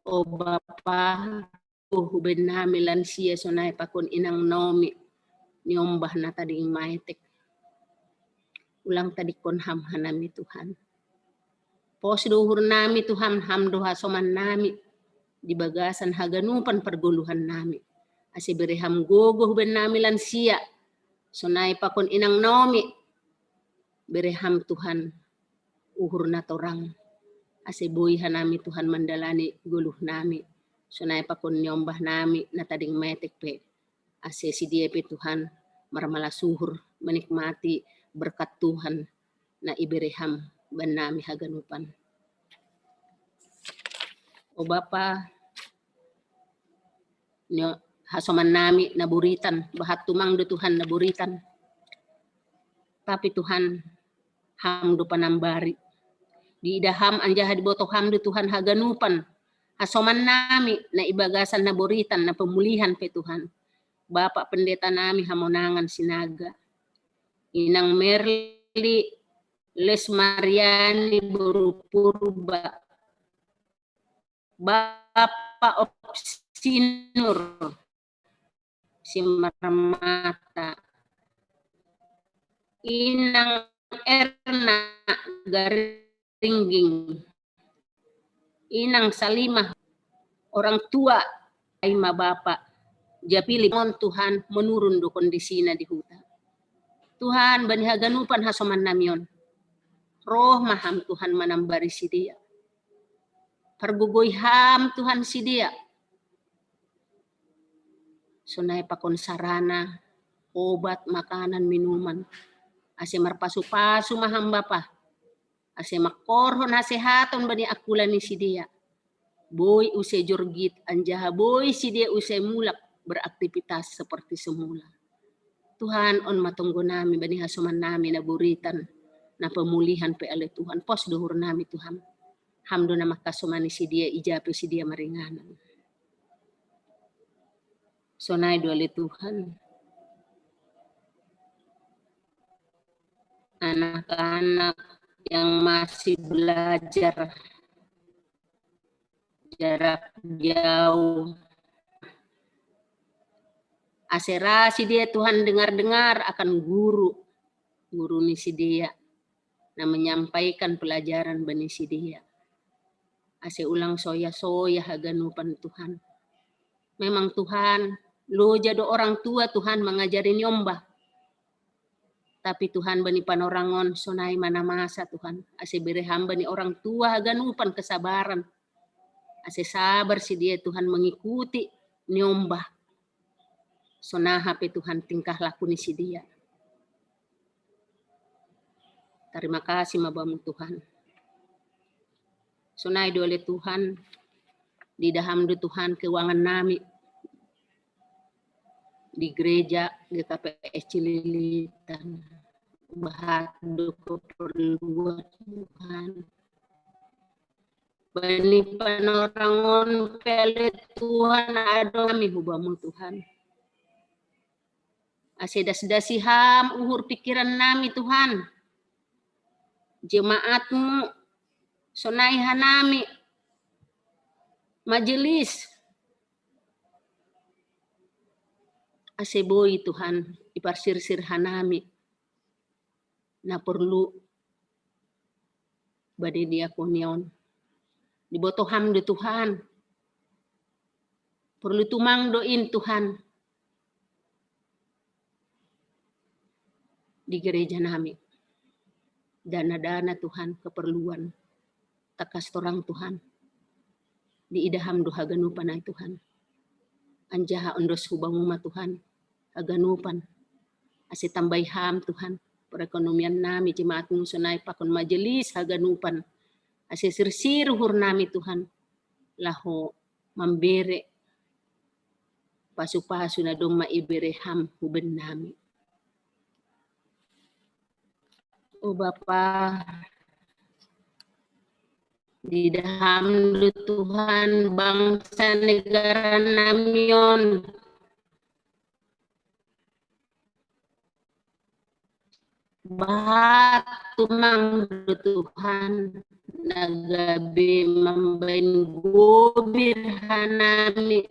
o Bapa huben nami lansia sonai pakon inang nomi niombah na tading metek ulang tadi kon ham hanami Tuhan pos duhur nami Tuhan ham doha soman nami di bagasan haganupan perguluhan nami ase bereham gogo huben nami lansia sonai pakon inang nomi bereham Tuhan uhur na torang ase boy hanami Tuhan mandalani guluh nami sonai pakon nyombah nami na tading metek pe ase si dia pe Tuhan marmala suhur menikmati berkat Tuhan na ibereham ban nami haganupan o Bapa nyo hasoman nami naburitan bahat tumang do Tuhan naburitan tapi Tuhan hamdu panambari di idaham anjaha di botoh hamdu Tuhan haganupan hasoman nami na ibagasan na buritan na pemulihan pe Tuhan Bapak Pendeta nami hamonangan sinaga inang Merli Les Mariani Borupurba Bapak Opsinur Simarmata inang Erna Garingging inang Salimah orang tua Aima Bapak Japili mon Tuhan menurun do kondisinya di hutan Tuhan bani haganupan hasoman namion roh maham Tuhan manambari si dia pergugoy ham Tuhan si dia sunai pakon sarana obat makanan minuman ase marpasu-pasu maham Bapa ase makorhon hasehaton bani akulan ni si dia boy use jorgit anjaha boy si dia use mulak beraktivitas seperti semula Tuhan on matunggo nami bani hasoman nami na buritan na pemulihan pe ale Tuhan pos dohur nami Tuhan hamdo na makasomani si dia ijape si dia maringanan sonai do ale Tuhan anak-anak yang masih belajar jarak jauh aserasi dia Tuhan dengar-dengar akan guru ni si dia na menyampaikan pelajaran bani si dia ase ulang soya-soya haganupan Tuhan memang Tuhan lo jado orang tua Tuhan mengajarin nyombah tapi Tuhan bani panorangon sonai mana masa Tuhan ase bereham bani orang tua haganupan kesabaran ase sabar si dia Tuhan mengikuti nyombah sonaha pe Tuhan tingkah laku ni si dia terima kasih mabamu Tuhan sonai do oleh Tuhan di dahamdu Tuhan keuangan nami di gereja GKPS Cililitan bahadu keperluan Tuhan bani panorangon pele Tuhan ado kami hubamu Tuhan asedas-dasi ham uhur pikiran nami Tuhan jemaatmu sonai hanami majelis aseboy Tuhan iparsir-sir hanami na perlu bani diakonion. Diboto hamdu Tuhan. Perlu tumang doin Tuhan. Di gereja nami. Dana-dana Tuhan, keperluan. Takas torang Tuhan. Di idaham doha ganupan ay Tuhan. Anjaha ondos hubanguma Tuhan. Haganupan. Asi tambay ham Tuhan. Perekonomian nami jemaat nusunay pakon majelis haganupan. Asi sirsir hur nami Tuhan. Laho mambere. Pasu-pasu na dong maibere ham huben nami. O Bapa, di dalam Tuhan bangsa negara namion. Batu mang Tuhan nagabi mambain gobir hanami.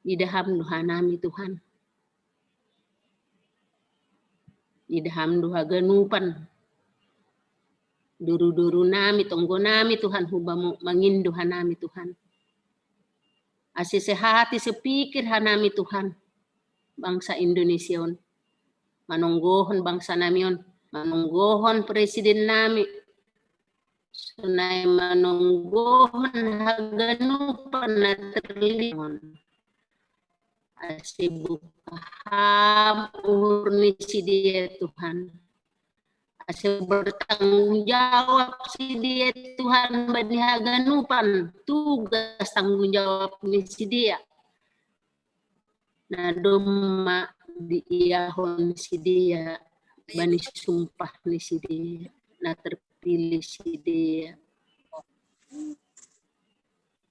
Di dalam hanami Tuhan. Di dalam doha ganupan. Duru-duru nami, tonggo nami Tuhan, hubamu mangindu hanami Tuhan. Asi sehati sepikir hanami Tuhan. Bangsa Indonesia. Manunggohon bangsa namion. Manunggohon presiden nami. Sunay manunggohon haganupan na terlihat. Asi bukaham urni si dia Tuhan. Asi bertanggung jawab si dia Tuhan bani haganupan. Tugas tanggung jawab ni si dia. Na doma di iahon si dia. Bani sumpah ni si dia. Na terpilih si dia.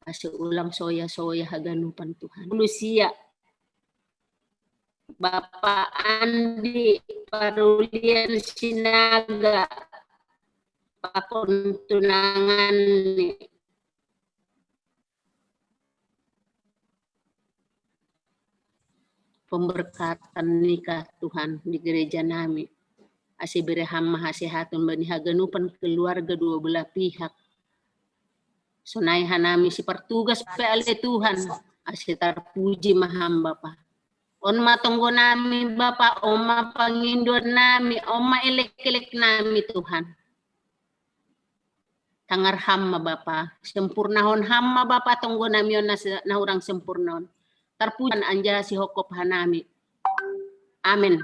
Asi ulang soya-soya haganupan Tuhan. Lucia. Bapak Andi Parulian Sinaga pakon tunangan ni pemberkatan nikah Tuhan di gereja nami. Asi bereham mahasehatun bani haganupan keluarga dua belah pihak. Sunai hanami si pertugas PLT Tuhan. Asi terpuji maham Bapak. Oma tunggu nami Bapak, oma pangindur nami, oma elek-elek nami Tuhan. Tangar hamma Bapak, sempurnahon hamma Bapak tunggu nami na orang sempurnahon. Terpujian anja si hokop hanami. Amin.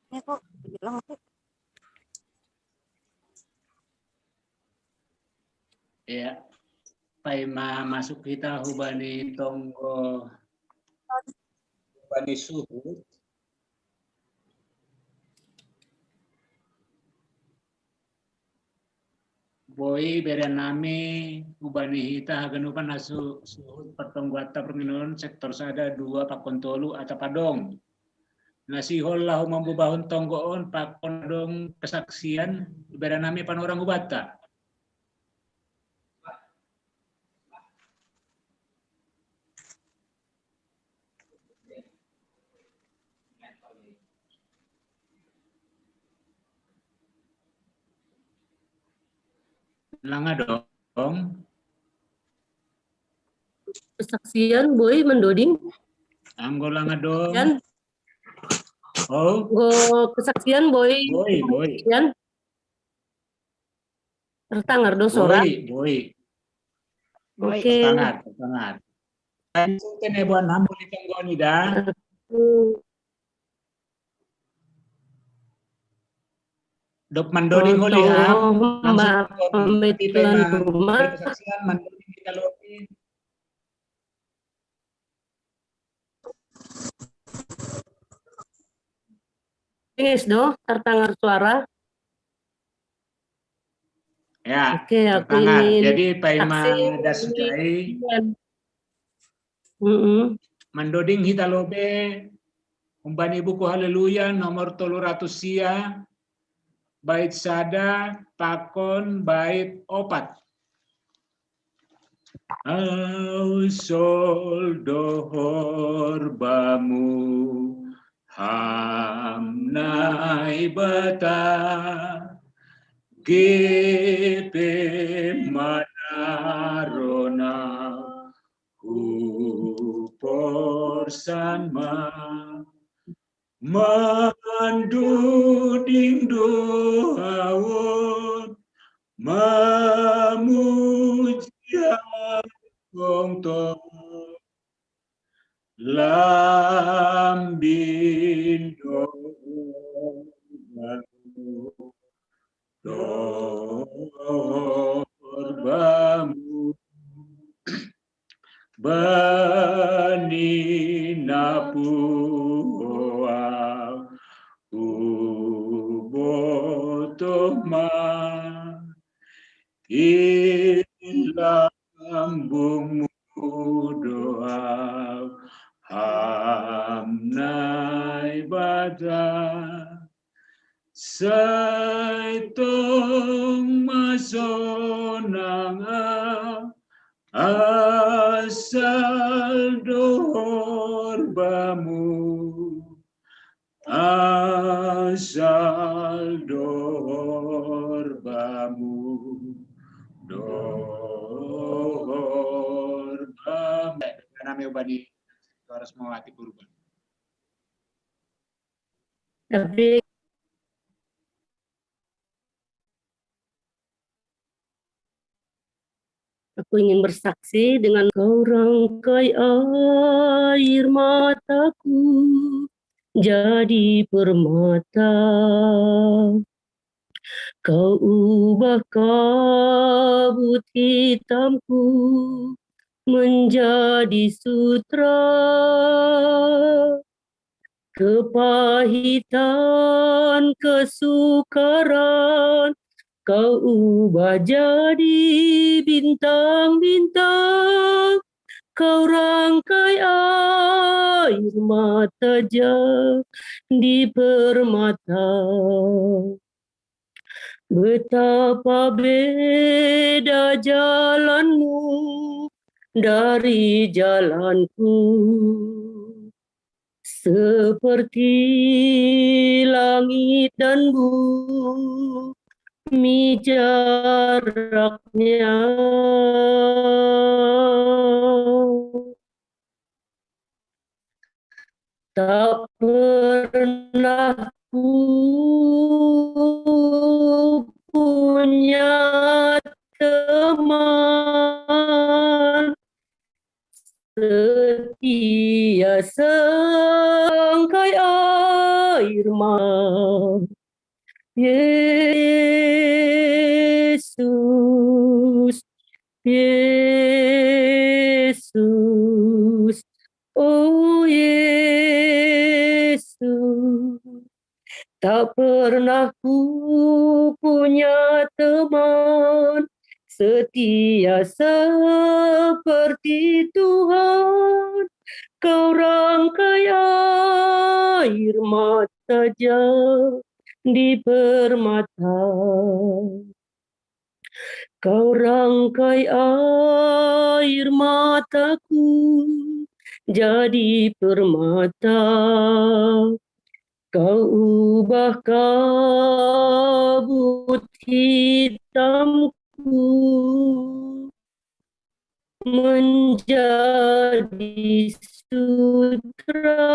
Ya kok bilang aku. Ya, paima masuk kita hubani tonggo hubani suhu. Boy berenami hubani hita haganupan asu suhu pertongguata perminon sektor sada 2 pakontolu atau padong. Nasihol lahu mambubahun tonggoon pakondong kesaksian berenami panorang ubata. Langa dong. Kesaksian boy mendoding. Anggo langa dong. Yan. Oh. Go kesaksian boy. Boy. Yan. Tertangar do sora. Boy. Oke. Tertangar. Kene buan hambo di tanggoni dah. Dok mandoding holi ham langsung Tuan rumah kesaksian mandoding kita lopin. Ingis do tertangar suara. Ya. Oke, aku tertangar. ingin Jadi paima dasukai. Mandoding hita lobe umbani buku haleluya nomor 300 sia. Bait sada, pakon, bait opat. Au sol dohor bamu ham nai bata gepe manarona porsan manduding doawon mamuja kongto lambindo dorbamu bani napua ubotoma ilambung doa hamnai bada saitong masonanga asal dohor bamu asal dohor bamu dohor bamu nami ubani harus mewati kurban. Tapi aku ingin bersaksi dengan kau rangkai air mataku jadi permata. Kau ubah kabut hitamku menjadi sutra. Kepahitan, kesukaran, kau ubah jadi bintang-bintang. Kau rangkai air mata di permata. Betapa beda jalanmu dari jalanku. Seperti langit dan bumi jaraknya. Tak pernah ku punya teman setia serangkai air mata. Yesus, Yesus, oh Yesus. Tak pernah ku punya teman setia seperti Tuhan. Kau rangkai air mata di permata. Kau rangkai air mataku jadi permata. Kau ubah kabut hitamku menjadi sutra.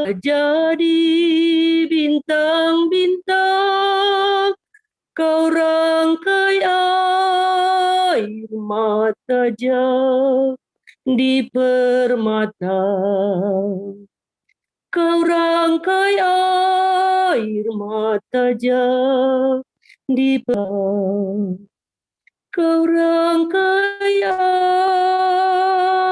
Jadi bintang-bintang. Kau rangkai air mata di permata. Kau rangkai air mata di permata. Kau rangkai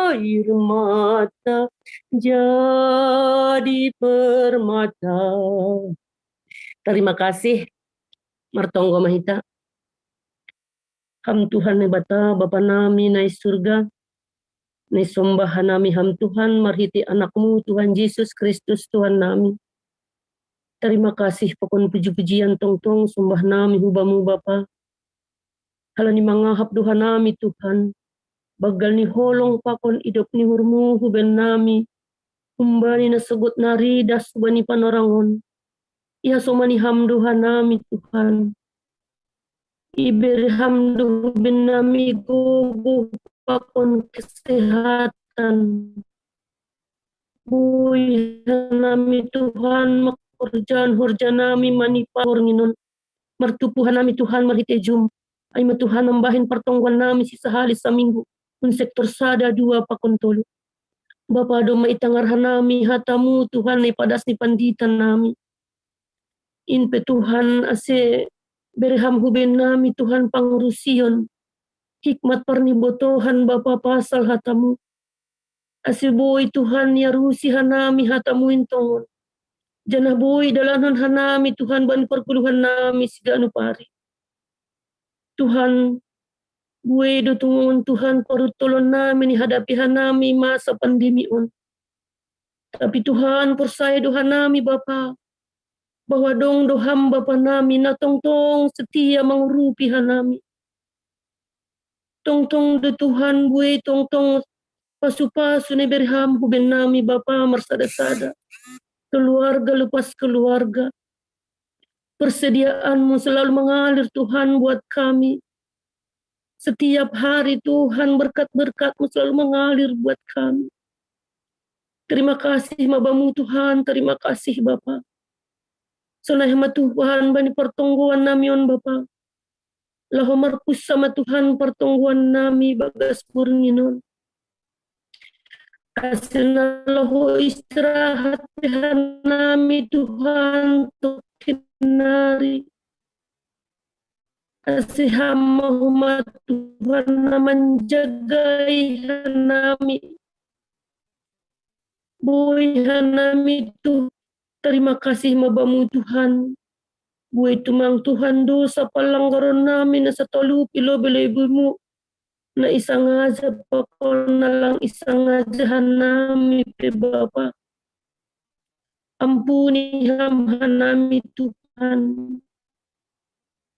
air mata jadi permata. Terima kasih Martonggo Mahita. Ham Tuhan ne bata Bapa nami nai surga. Ne sombah nami ham Tuhan marhiti anakmu Tuhan Yesus Kristus Tuhan nami. Terima kasih pokon puji-pujian tong-tong sombah nami hubamu Bapa. Halani mangahap Tuhan nami Tuhan. Bagal ni holong pakon idop ni hurmu huben nami. Umbani na sugot nari das bani panorangon. Ia somani hamduhan nami Tuhan. Iberi hamdu huben nami gogo pakon kesehatan. Buih nami Tuhan makorjan horjan nami manipa hornginon. Martupuhan nami Tuhan marhitejum. Ay Tuhan nambahin pertongguan nami sisa hari seminggu. Un sektor sada 2 pakon tolu. Bapa do maitangarhan nami hatamu Tuhan ni padas ni panditan nami. Inpe Tuhan ase berham huben nami Tuhan pangurusion. Hikmat parnibotohan Bapa pasal hatamu. Ase boy Tuhan ya rusi hanami hatamu intongon. Janah boy dalanon hanami Tuhan ban perkuluhan nami siganu pari. Tuhan gue do tungon Tuhan parutolon nami ni hadapi hanami masa pandemi on. Tapi Tuhan persaya doa nami Bapa bahwa dong do hamba nami na tong setia mengurupi hanami. Tong do Tuhan gue tong pasu-pasu ni berham huben nami Bapa marsada-sada. Keluarga lepas keluarga. Persediaanmu selalu mengalir Tuhan buat kami. Setiap hari Tuhan berkat-berkat-Mu selalu mengalir buat kami. Terima kasih Bapamu Tuhan, terima kasih Bapa. Sonahma Tuhan bani pertongguan nami on Bapa. Laho marpus sama Tuhan pertongguan nami bagas purnginon. Kasih laho istirahat Tuhan nami Tuhan untuk kinari. Kasih hamba Tuhan menjagai nami. Boy hanami tu terima kasih Bapamu Tuhan. Boy tumang Tuhan dosa palanggaran nami na sa tolu pilo ibumu. Na isang aja pakon na lang isang aja nami pe Bapa. Ampuni hamba nami Tuhan.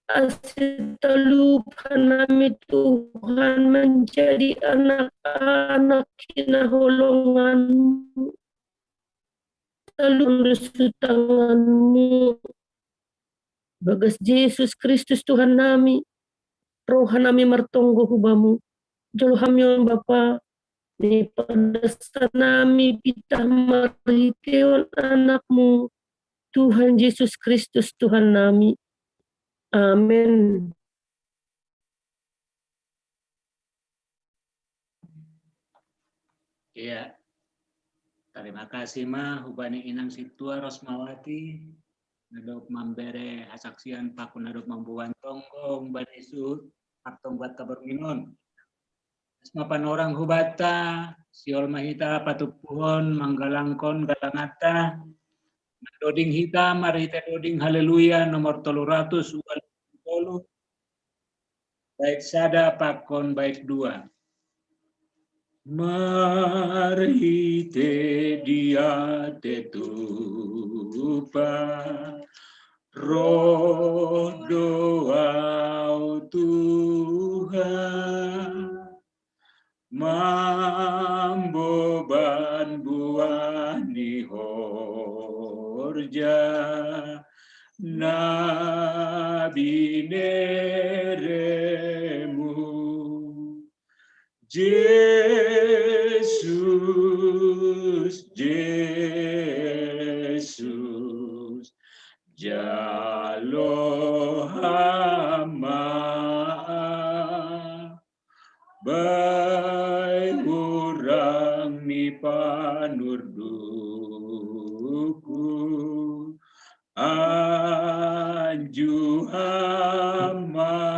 Asitalupan nami Tuhan menjadi anak-anak kinaholongan-Mu. Talundus tangan-Mu. Bagas Yesus Kristus Tuhan nami. Roha nami martonggo hubamu. Jolo hamyon Bapa. Ni padasa nami pitah mariteon anak-Mu. Tuhan Yesus Kristus Tuhan nami. Amin. Iya. Terima kasih hubani inang situa Rosmawati. Nadok mambere hasaksian pakun nadok mambuan tonggong banisu partong buat kabarminon. Asma panorang hubata siol mahita patupuhon manggalangkon galangata. Doding hitam marita doding haleluya nomor 300 baik sada pakon baik 2. Marhite dia tetupa roh doa Tuhan mamboban buah nihorja nabi neremu Yesus Yesus jalo hama bai urang ni panurduku anju hama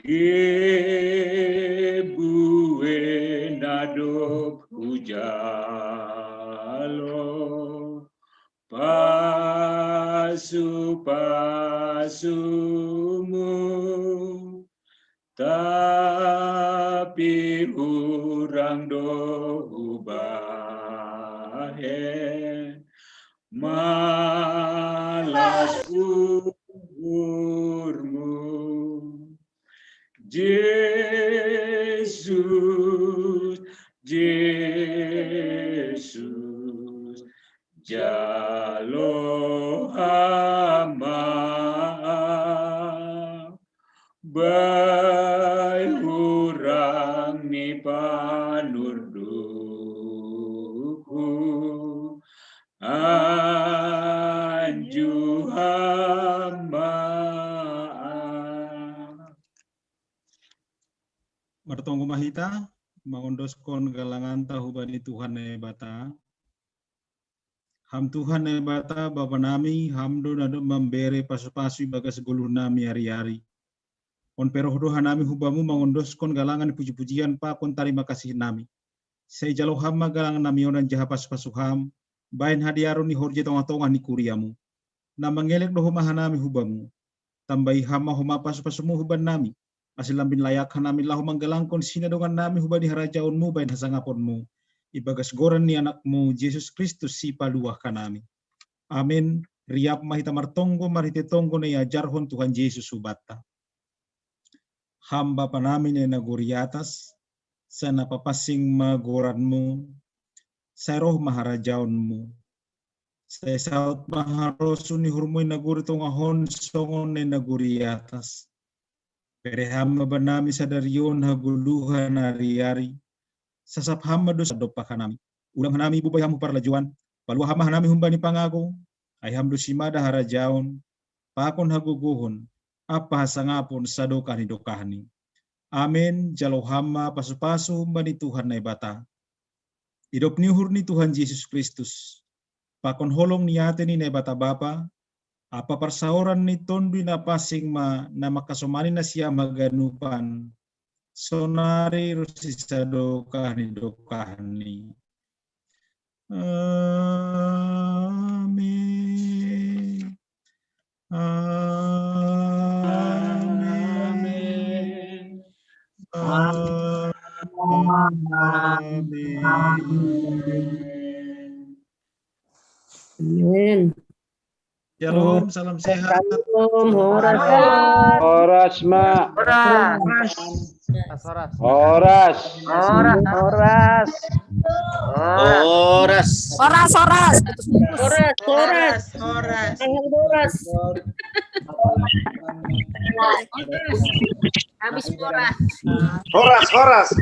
gebue nadok hujalo pasu-pasumu tapi urang do ubahe malas jalo hama bai hurang ni panurduku anju hama. Martonggo mahita, mangondoskon galangan tahu bani Tuhan bata. Ham Tuhan bata Bapa nami, hamdo nado membere pasu-pasu bagas guluh nami hari-hari. On peroh doha nami hubamu mangondoskon galangan puji-pujian pakon terima kasih nami. Saya jalo hama galangan nami onan jaha pasu-pasu ham, bain hadiaro ni horje tonga-tonga ni kuriamu. Na mangelek doho mahanami hubamu, tambahi hama homa pasu-pasumu huban nami. Asilambin layak hanami lahu manggalangkon sinadongan nami hubani harajaunmu bain hasangaponmu. Ibagas goran ni anakmu Yesus Kristus si paluah kanami. Amin. Riap mahita martonggo marite tonggo na yajarhon Tuhan Yesus subata. Hamba panami na naguri atas, sa napapasing magoranmu, sa roh maharajaunmu. Sa saut maharosu ni hurmoy naguri tongahon songon na naguri atas. Pereham banami sa darion haguluhan hari-hari. Sasap hama dosa dopa kanami. Ulang hanami bubay hamu parlajuan. Paluah hama hanami humbani pangago. Ay hamdo simada harajaon. Pakon haguguhon. Apa hasangapon sa dokani dokahani. Amin. Jalo hama pasu-pasu humbani Tuhan na ibata. Idop niuhur ni Tuhan Yesus Kristus. Pakon holong niate ni na ibata Bapa. Apa persaoran ni tondu na pasing na makasomani na siya maganupan. Sonari rusisa dokahni. Amin. Amin. Amin. Shalom, salam sehat. Shalom, horas. Horas, Ma. Horas. Horas. Horas. Horas. Horas. Horas. Habis boras.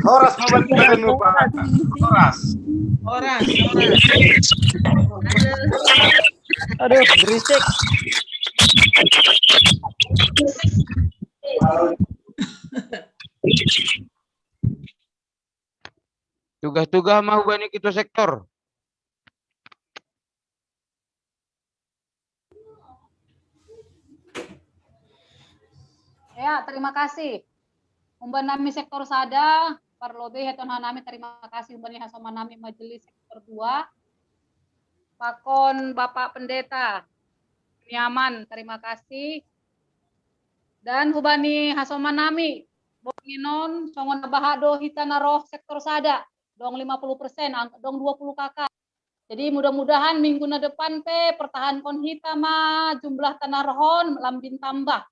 Horas membantu lupa. Horas. Aduh, berisik. Tugas-tugas mau bani kita sektor. Ya, terima kasih. Umban nami sektor sada, parlobe heton hanami terima kasih umban hasoma nami majelis sektor 2. Pakon Bapak Pendeta Nyaman, terima kasih. Dan hubani hasoma nami Bornginon songon bahado hitana roh sektor sada dong 50%, dong 20 kakak. Jadi mudah-mudahan minggu na depan pertahan kon hita jumlah tanah rohon lambin tambah.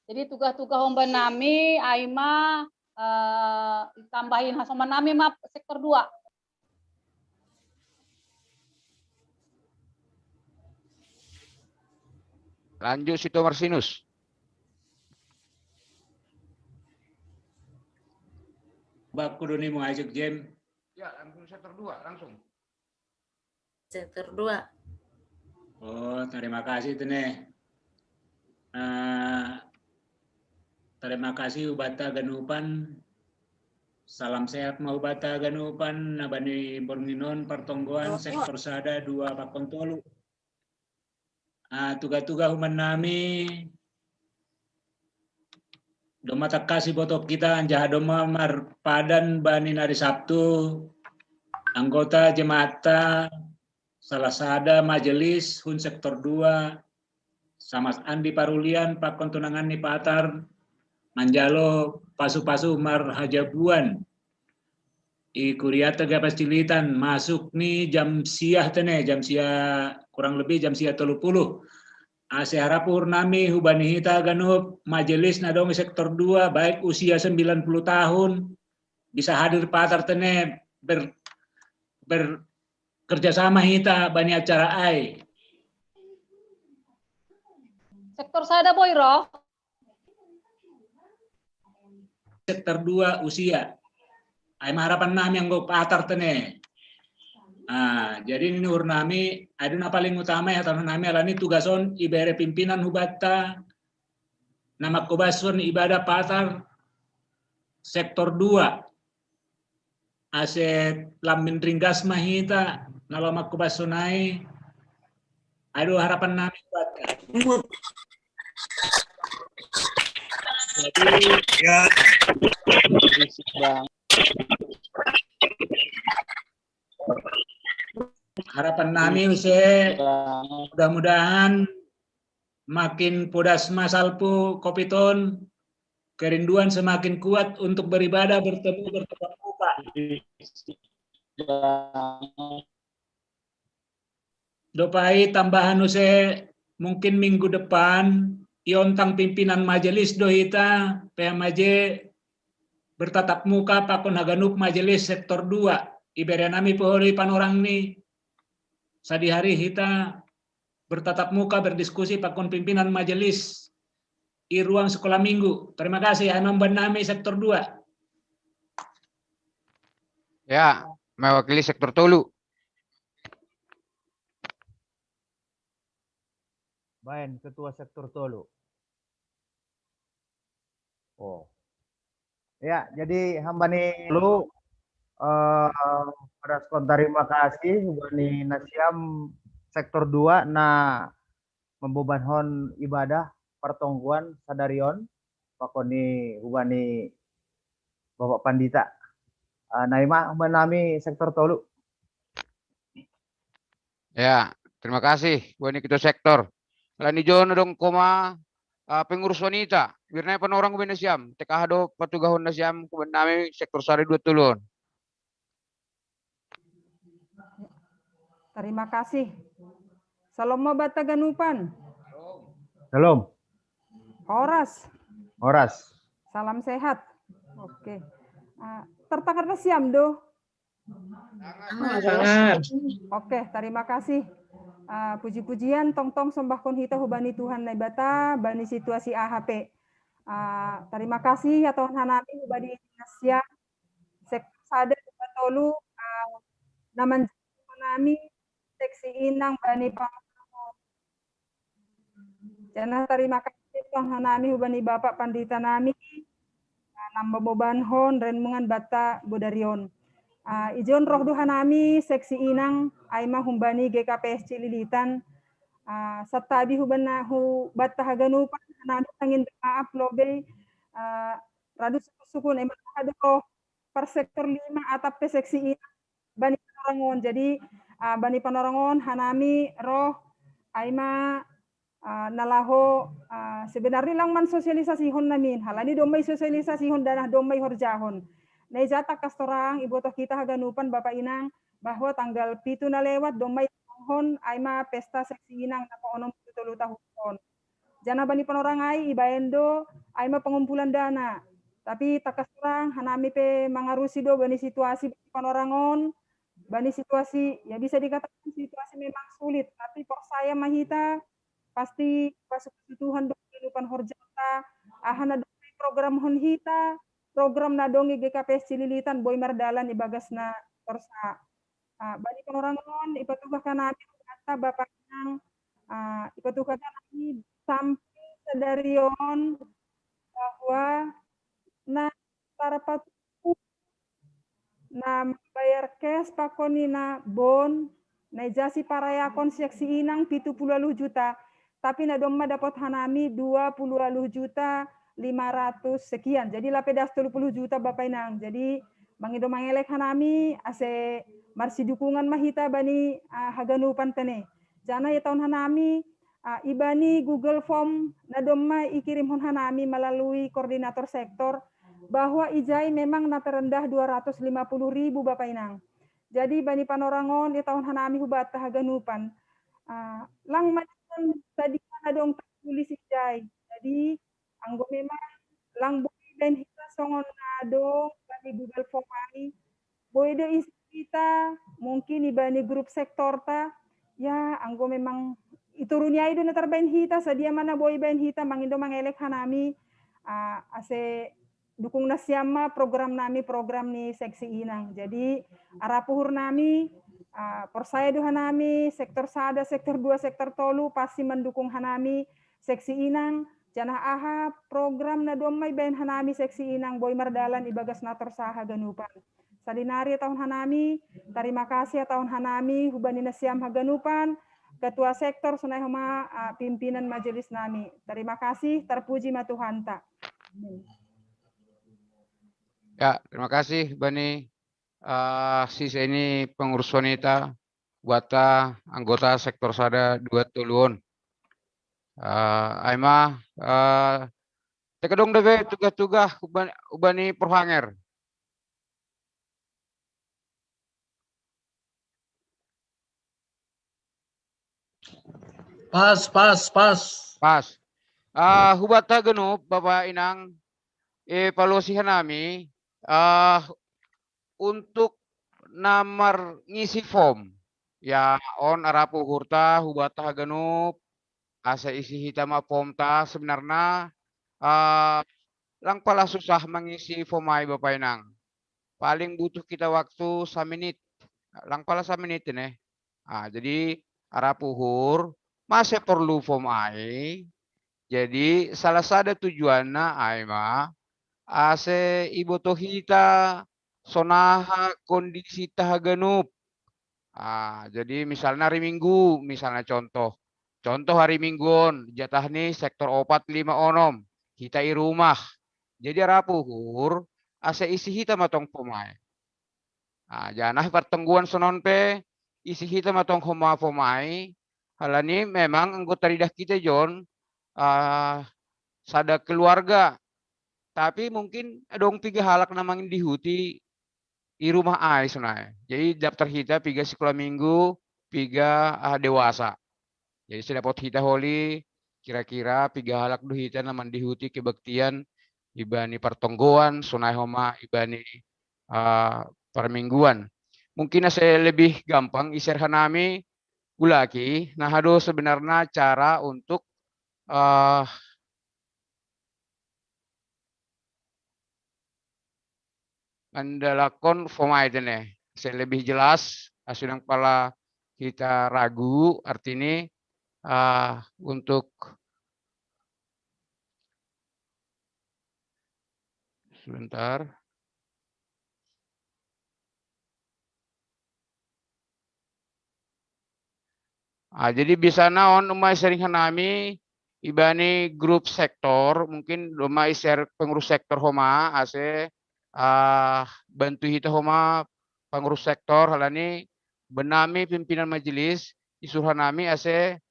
Jadi tugas-tugas umban nami aima tambahin hasoma nami sektor 2. Lanjut Sito Marsinus. Bab kuduni mengajak Jem. Ya, langsung sektor 2 langsung. Sektor 2. Oh, terima kasih Tene. Terima kasih Ubata Ganupan. Salam sehat mau Ubata Ganupan nabani Bornginon pertonggoan sektor sada 2 Pakon Tolu. Tugas-tugas human nami doma tak kasih botok kita anjah doma marpadan bani hari Sabtu anggota jemaata salah sada majelis hun sektor 2 sama Andi Parulian Pak Kontunangan ni Patar manjalo pasu-pasu marhajabuan ikuriata gapastilitan masuk nih jam siah tene jam siah kurang lebih jam siah 30. Seharapur nami hubani hita ganup majelis nadong sektor 2 baik usia 90 tahun bisa hadir Patar tene kerjasama kita bani acara ai. Sektor sada boy roh. Sektor 2 usia. Ai harapan nami yang go patar tene. Jadi ini nami aduna paling utama ya tanah nami alani tugason ibere pimpinan hubata nama kobason ibadah patar sektor 2 aset lamin ringgas mahita naloma kobasonai aduh harapan nami hubata. Jadi ya harapan nami mudah-mudahan makin podas masalpu kopiton kerinduan semakin kuat untuk beribadah bertemu bertatap muka. Dopai tambahan mungkin minggu depan iontang pimpinan majelis dohita PMJ bertatap muka pakon haganup majelis sektor 2 ibere nami pohori panorang ni sadi hari kita bertatap muka berdiskusi pakon pimpinan majelis di ruang sekolah minggu. Terima kasih Anam Benami sektor 2. Ya, mewakili sektor Tolu. Baik, ketua sektor Tolu. Oh. Ya, jadi hamba nih dulu pada terima kasih hubani Nasiam sektor 2 na membebankan ibadah pertongguan sadarion pakoni hubani Bapak Pandita. Naima menami sektor Tolu. Ya, terima kasih buat ketua sektor. Lani Jono dong koma pengurus wanita. Birna penorang kuben Nasiam. Tekahado patugahon Nasiam kuben nami sektor sari 2 tulun. Terima kasih. Salam bata ganupan. Salam. Horas. Horas. Salam sehat. Oke. Tertakar Nasiam do. Sangat. Oke, terima kasih. Puji-pujian tong-tong sembahkon hita hubani Tuhan naibata bani situasi AHP. Terima kasih ya Tuhan hanami hubani Indonesia sektor sada Tolu naman nami seksi inang bani Pangkon. Jana terima kasih Tuhan hanami hubani Bapak Pandita nami namba bobanhon renmungan bata bodarion. Ijon roh duha nami seksi inang aima humbani GKPS Cililitan satabi hubana hu bata haganupan hanami tangin maaf lobe radu sukun emang ada roh per sektor 5 atap seksi inang bani panorangon. Jadi bani panorangon hanami roh aima nalaho sebenarnya lang man sosialisasihon namin halani domay sosialisasihon danah domay horjahon. Naijata kastorang ibu toh kita haganupan Bapak Inang bahwa tanggal 7 na lewat domay hon aima pesta seksi inang na poonom 7 tahun. Jana bani panorangai ibaendo aima pengumpulan dana. Tapi takastorang hanami pe mangarusi do bani situasi panorangon bani situasi ya bisa dikatakan situasi memang sulit tapi por saya mahita pasti pasuk Tuhan do kehidupan horjata ahana do program hon hita program na dongi GKPS Cililitan boy mardalan ibagas na torsa bani panorangon ipatugah kanami kata Bapak Inang ipatugah kanami sampai sadarion bahwa na para patuh na bayar cash pakoni na bon na jasi parayakon seksi inang 70 juta tapi na domma dapat hanami 20 juta 500 sekian. Jadi lapedas 30 juta Bapak Inang. Jadi mangido mangelek hanami ase marsi dukungan mahita bani haganupan tene. Jana ya tahun hanami ibani Google Form na domma ikirim hon hanami melalui koordinator sektor bahwa ijai memang na terendah 250.000 Bapak Inang. Jadi bani panorangon ya tahun hanami hubat haganupan. Lang macam tadi na dong tulis ijai. Jadi anggo memang lang boy dan hita songon na dong bani Google Form ai boy de kita mungkin ibani grup sektor ta ya anggo memang iturunya itu terbain hita sedia mana boy bain hita mangindo mangelek hanami ase dukung nasiama program nami program ni seksi inang jadi arapuhur nami persaya do hanami sektor sada sektor 2 sektor tolu pasti mendukung hanami seksi inang janah aha program na domay bain hanami seksi inang boy mardalan ibagas nator saha ganupan Salinari tahun hanami, terima kasih tahun hanami, hubani nasiam haganupan, ketua sektor sunai homa pimpinan majelis nami. Terima kasih, terpuji ma Tuhan ta. Ya, terima kasih Bani. Sisa ini pengurus wanita, buata anggota sektor sada 2 Tulun. Aima, tekadong debe tugas-tugas ubani perhanger. Pas. Hubata genop Bapak Inang evaluasi nami untuk namar ngisi form ya on arapu hurta hubata genop asa isi hitama form ta sebenarnya lang pala susah mengisi form ay Bapak Inang. Paling butuh kita waktu 1 menit. Lang pala 1 menit ini. Jadi arapu hur masih perlu form ai. Jadi salah satu tujuannya ai mah ase iboto hita sonaha kondisi tahagenup. Jadi misalnya hari Minggu, misalnya contoh hari Mingguon jatah nih sektor 4 5 onom kita i rumah. Jadi rapuhur ase isi hita matong pemain. Janah pertengguan sonon pe isi hita matong homa pemain. Halani memang anggota lidah kita John sada keluarga tapi mungkin dong 3 halak namangin dihuti di rumah ai sunai. Jadi daftar kita 3 sekolah minggu 3 dewasa. Jadi saya dapat hita holi kira-kira 3 halak du hita naman dihuti kebaktian ibani pertonggoan sunai homa ibani permingguan. Mungkin saya lebih gampang iser hanami Gulaki, nah aduh sebenarnya cara untuk mendalakon forma itu nih. Saya lebih jelas, asudang pala kita ragu, artinya untuk sebentar. Jadi bisa naon umay sering hanami ibani grup sektor mungkin umay share pengurus sektor homa ase bantu hita homa pengurus sektor halani benami pimpinan majelis isuhan nami ase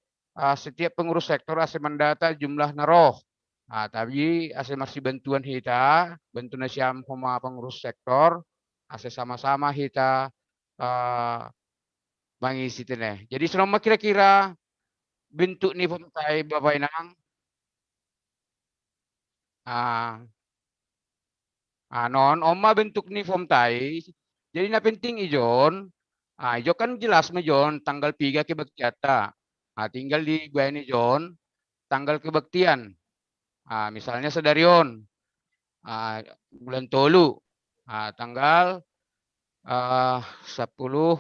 setiap pengurus sektor ase mendata jumlah naroh. Tapi ase masih bantuan hita bantu nasiam homa pengurus sektor ase sama-sama hita mengisi teneh. Jadi selama kira-kira bentuk nih form tai Bapak Inang. Non oma bentuk nih form tai. Jadi na penting ijon. Ijo kan jelas mejon tanggal 3 kebaktiata. Tinggal di gua ini Jon tanggal kebaktian. Misalnya sedarion bulan tolu. Tanggal 10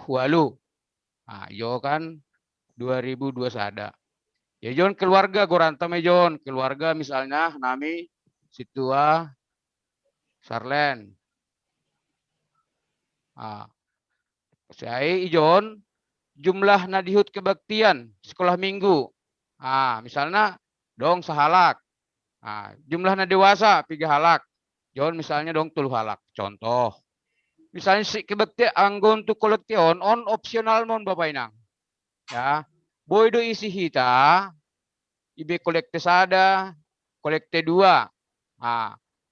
walu. Yo kan 2021 ada. Ya Jon keluarga goranta me Jon, keluarga misalnya nami situa Sarlen. Saya Ijon jumlah nadihut kebaktian sekolah minggu. Misalnya dong sahalak. Jumlah dewasa 3 halak. Jon misalnya dong 10 halak. Contoh. Misalnya si kebaktian anggon untuk kolektion on opsional mon Bapak Inang. Ya. Boy do isi hita ibe kolekte sada, kolekte 2.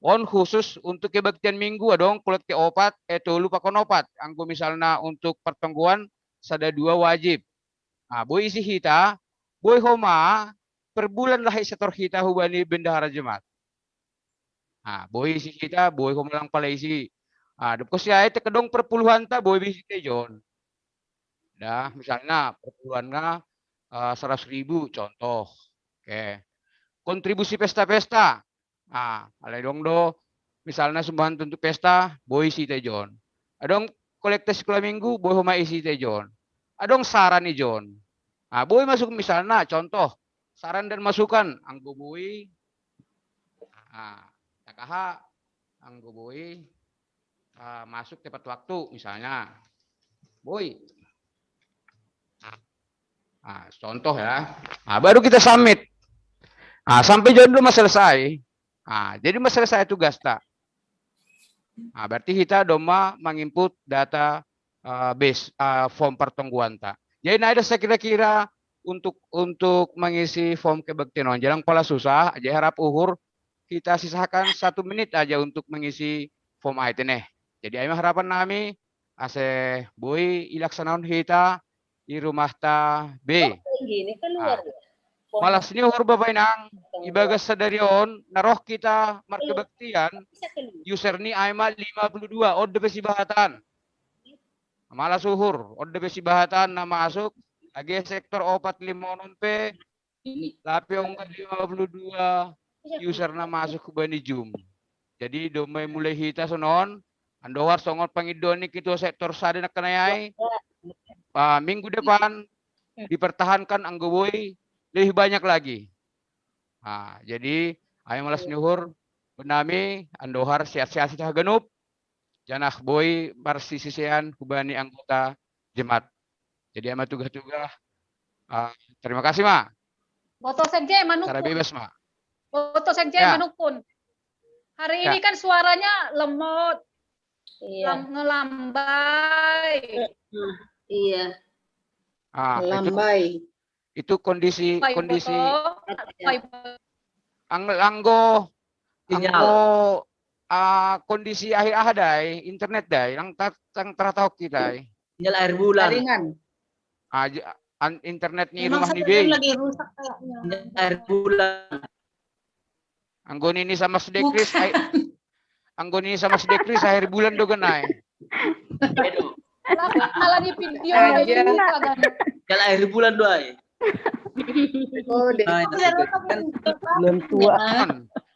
On khusus untuk kebaktian minggu dong kolekte 4 lupa kon 4. Anggo misalnya untuk pertengguan sada 2 wajib. Boy isi hita, boy homa per bulan lah setor hita hubani bendahara jemaat. Boy isi hita, boy homa lang pala isi Doko siya te kedong perpuluhan ta boy bisite John. Dah, misalnya perpuluhannya 100.000 contoh. Oke. Kontribusi pesta-pesta. Alay dong do, misalnya sumbangan untuk pesta, boy site John. Adong kolekte sekolah minggu, boy homa isi te John. Adong saran ni John. Boy masuk misalnya contoh saran dan masukan anggo boy. Takaha anggo boy masuk tepat waktu misalnya. Boy. Contoh ya. Baru kita submit. Sampai John belum selesai. Jadi selesai tugas tak. Berarti kita doma menginput data base form pertanggungan tak. Jadi ada saya kira-kira untuk mengisi form kebaktian. Jangan pola susah. Aja harap uhur kita sisakan 1 menit aja untuk mengisi form IT nih. Jadi ayo harapan kami ase boy ilaksanaon kita di rumah ta B. Gini keluar. Malas ni uhur bapak nang ibagas sadarion naroh kita markebaktian user ni aima 52 ode pesibahatan. Malas uhur ode pesibahatan na masuk age sektor 45 non pe tapi ongkat 52 user na masuk ke bani Zoom. Jadi domai mulai hita sonon andowar songot pangidon ni kita sektor sada nak kenayai. Minggu depan dipertahankan anggoboy lebih banyak lagi. Jadi ayo malas nyuhur benami andohar sehat-sehat kita genup janah boy barsisisian kubani anggota jemaat. Jadi ama tugas-tugas. Terima kasih Ma. Boto sekje manukun. Cara bebas Ma. Boto sekje manukun. Hari ini kan suaranya lemot. Ngelambai. Iya. Lambai. Itu kondisi anggo kondisi akhir dai internet dai yang teratau kita sinyal air bulan jaringan internet ni rumah ni be lagi rusak kayaknya air bulan anggo ini sama sedekris akhir bulan do genai malah di video sinyal air bulan doai. Belum tua.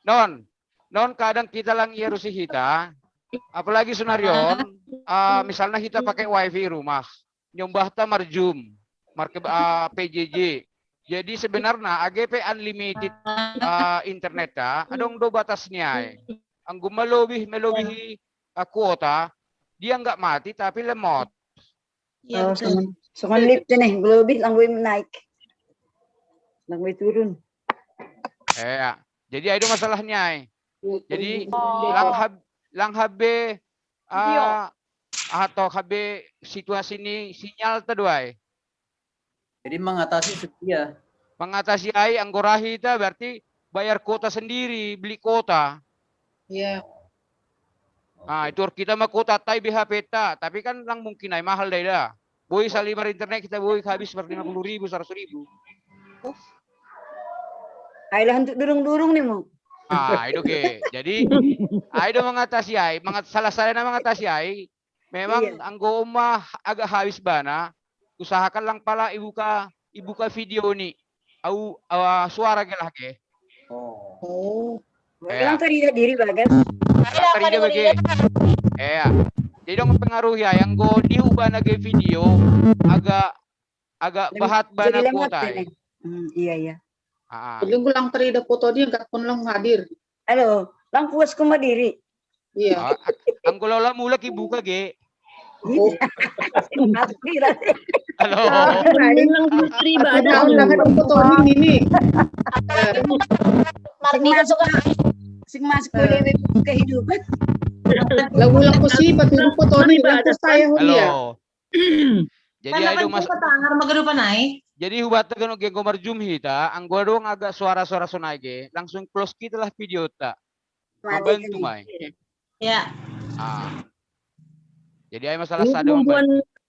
Non kadang kita lang iarusi kita, apalagi sunarion, misalnya kita pakai wifi rumah, nyombah ta marjum, PJJ. Jadi sebenarnya AGP unlimited internet adong do batasnya. Anggo melobihi kuota, dia nggak mati tapi lemot. Sokan lift nih, lebih langwe naik. Langwe turun. Jadi itu masalahnya. Jadi lang HB atau HB situasi ini sinyal terduai. Jadi mengatasi setia. Mengatasi anggorahi itu berarti bayar kuota sendiri, beli kuota. Iya. Itu kita mah kuota tai BHP tapi kan lang mungkin mahal dah dah. Boy salibar internet kita boy habis seperti 50.000, 100.000. Ayolah untuk durung-durung nih mau. Itu oke. Jadi, ayo mengatasi salah mengatasi memang anggo mah agak habis bana. Usahakan lang pala ibuka video ni. Suara gelah ke. Lang tadi diri bagas. Tadi bagi. Jadi dong pengaruh yang go diubah lagi video agak bahat bana kuota. Iya. Belum lang terida foto dia enggak pun lang hadir. Halo, lang puas ko madiri. Iya. Ang kulola mula kibuka ge. Halo. Lang putri ba Tahun lang ang foto ini. Sing masuk ke kehidupan. Lagu lang ko si patulong foto ni bangko saya hulia. Jadi ayo mas Jadi hubat kan oke gomar zoom hita, anggo dong agak suara-suara sonage, langsung close kita lah video tak. Membantu mai. Ya. Jadi ayo masalah sadar.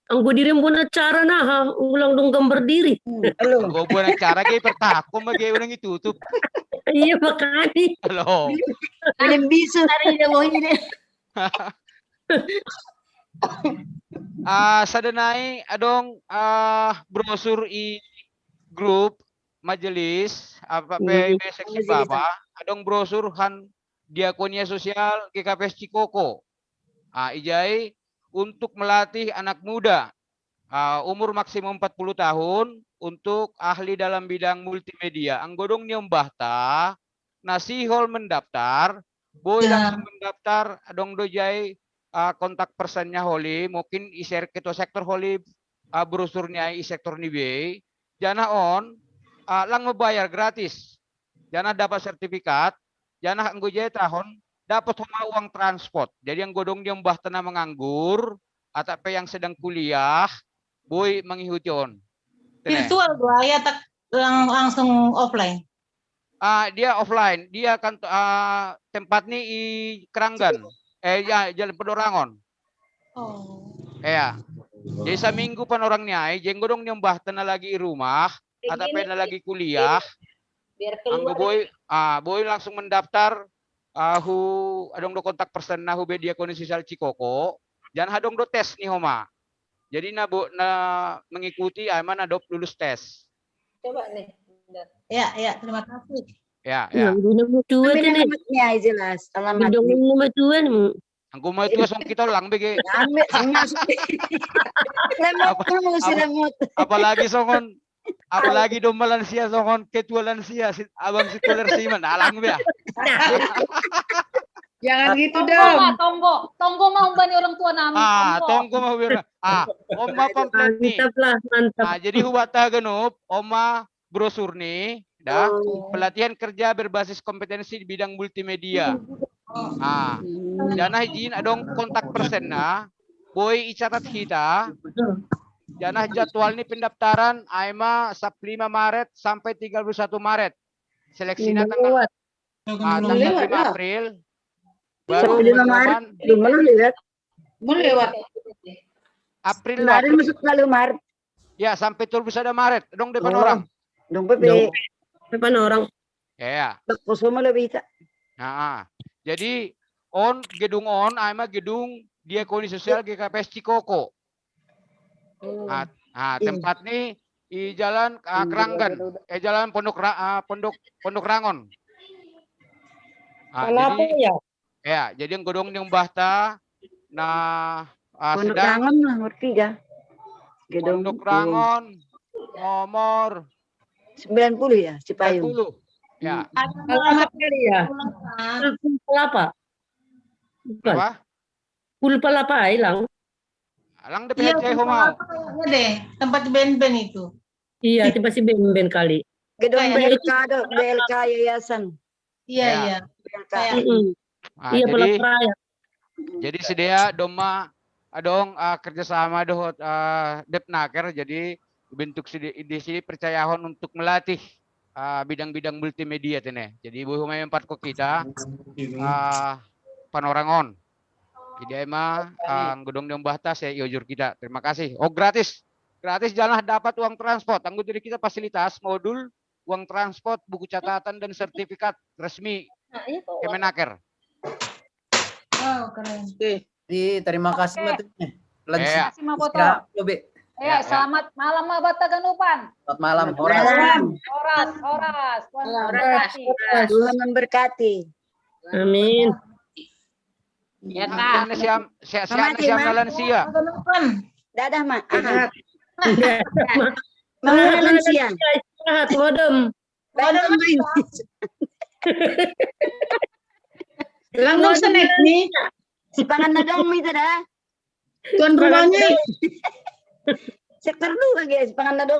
Anggo diri buat acara nah, ulang dong gambar diri. Anggo buat acara kayak pertakom lagi ulang ditutup. Iya makanya. Halo. Belum bisa hari ini mau ini. Sadanai adong brosur i grup majelis apa PIB seksi Baba adong brosur han Diakonia Sosial GKPS Cikoko. Ijai untuk melatih anak muda umur maksimum 40 tahun untuk ahli dalam bidang multimedia. Anggodong nyombahta nasihol mendaftar, boy langsung mendaftar adong dojai kontak personnya holi, mungkin i-share ketua sektor holi brosurnya i sektor nibe. Jana on lang membayar gratis. Jana dapat sertifikat, jana anggojai tahun dapat uang transport. Jadi yang godong dia mbah tanah menganggur atau yang sedang kuliah, boy mengikuti on. Virtual doa ya tak langsung offline. Dia offline, dia kan tempat nih i Keranggan. Ya Jalan Pedorangon. Oh. Ya. Jadi seminggu pan orangnya, jeng godong dia mbah tanah lagi i rumah atau pernah lagi kuliah. Anggo boy langsung mendaftar adong do kontak person na hube Diakonia Sosial Cikoko dan hadong do tes nih homa. Jadi na mengikuti aman adop lulus tes. Coba nih. Ya, terima kasih. Ya. Nomor 2 tu ni. Ya, jelas. Alamat. Nomor 2 ni. Anggo mau itu langsung kita lang bege. Apalagi songon apalagi domba lansia songon ketua lansia abang sekuler siman alang be. Jangan gitu dong. Tonggo mau bani orang tua nami. Tonggo mau biar. Oma pamflet nih. Mantap. Jadi hubata genup oma brosur nih, dah pelatihan kerja berbasis kompetensi di bidang multimedia. Janah izin adong kontak person na, boy icatat kita. Janah jadwal ini pendaftaran AIMA 5 Maret sampai 31 Maret. Seleksinya tanggal 5 April. Baru pengumuman Melewat. April. Kemarin masuk lalu Maret. Ya, sampai 31 Maret. Dong depan orang. Dong pepe. Depan orang. Ya. Kusuma lebih tak. Jadi gedung AIMA gedung Diakonia Sosial GKPS Cikoko. Tempat nih di Jalan Keranggan, Jalan Pondok Rangon. Kenapa ya? Ya, jadi yang godong yang bahta Pondok Rangon nomor 3. Pondok Rangon nomor 90 ya, Cipayung. 90. Ya. Alamat kali ya. Pulpa apa? Pulpa apa hilang? Alang depan saya mau. Deh, tempat ben-ben itu. Iya, tempat si ben-ben kali. Gedung BLK Yayasan. Iya. Jadi sedia doma adong kerjasama doh Depnaker jadi bentuk di sini percayahon untuk melatih bidang-bidang multimedia tene. Jadi bu humay empat kok kita panorangon. Jadi emang gedung yang batas ya iujur kita. Terima kasih. Oh gratis. Gratis jangan dapat uang transport. Tanggung jadi kita fasilitas modul uang transport, buku catatan dan sertifikat resmi Kemenaker. Oh, keren. Jadi terima kasih Terima kasih Mapoto. Selamat malam Mabata Ganupan. Selamat malam. Horas. Tuhan memberkati. Amin. Ya Kak. Siap lansia. Dadah Mak. Mahal lansia. Sehat modem. Langgong senet nih. Si pangan na dong mi tada. Tuan rumahnya. Sektor 2 guys, pangan na dong.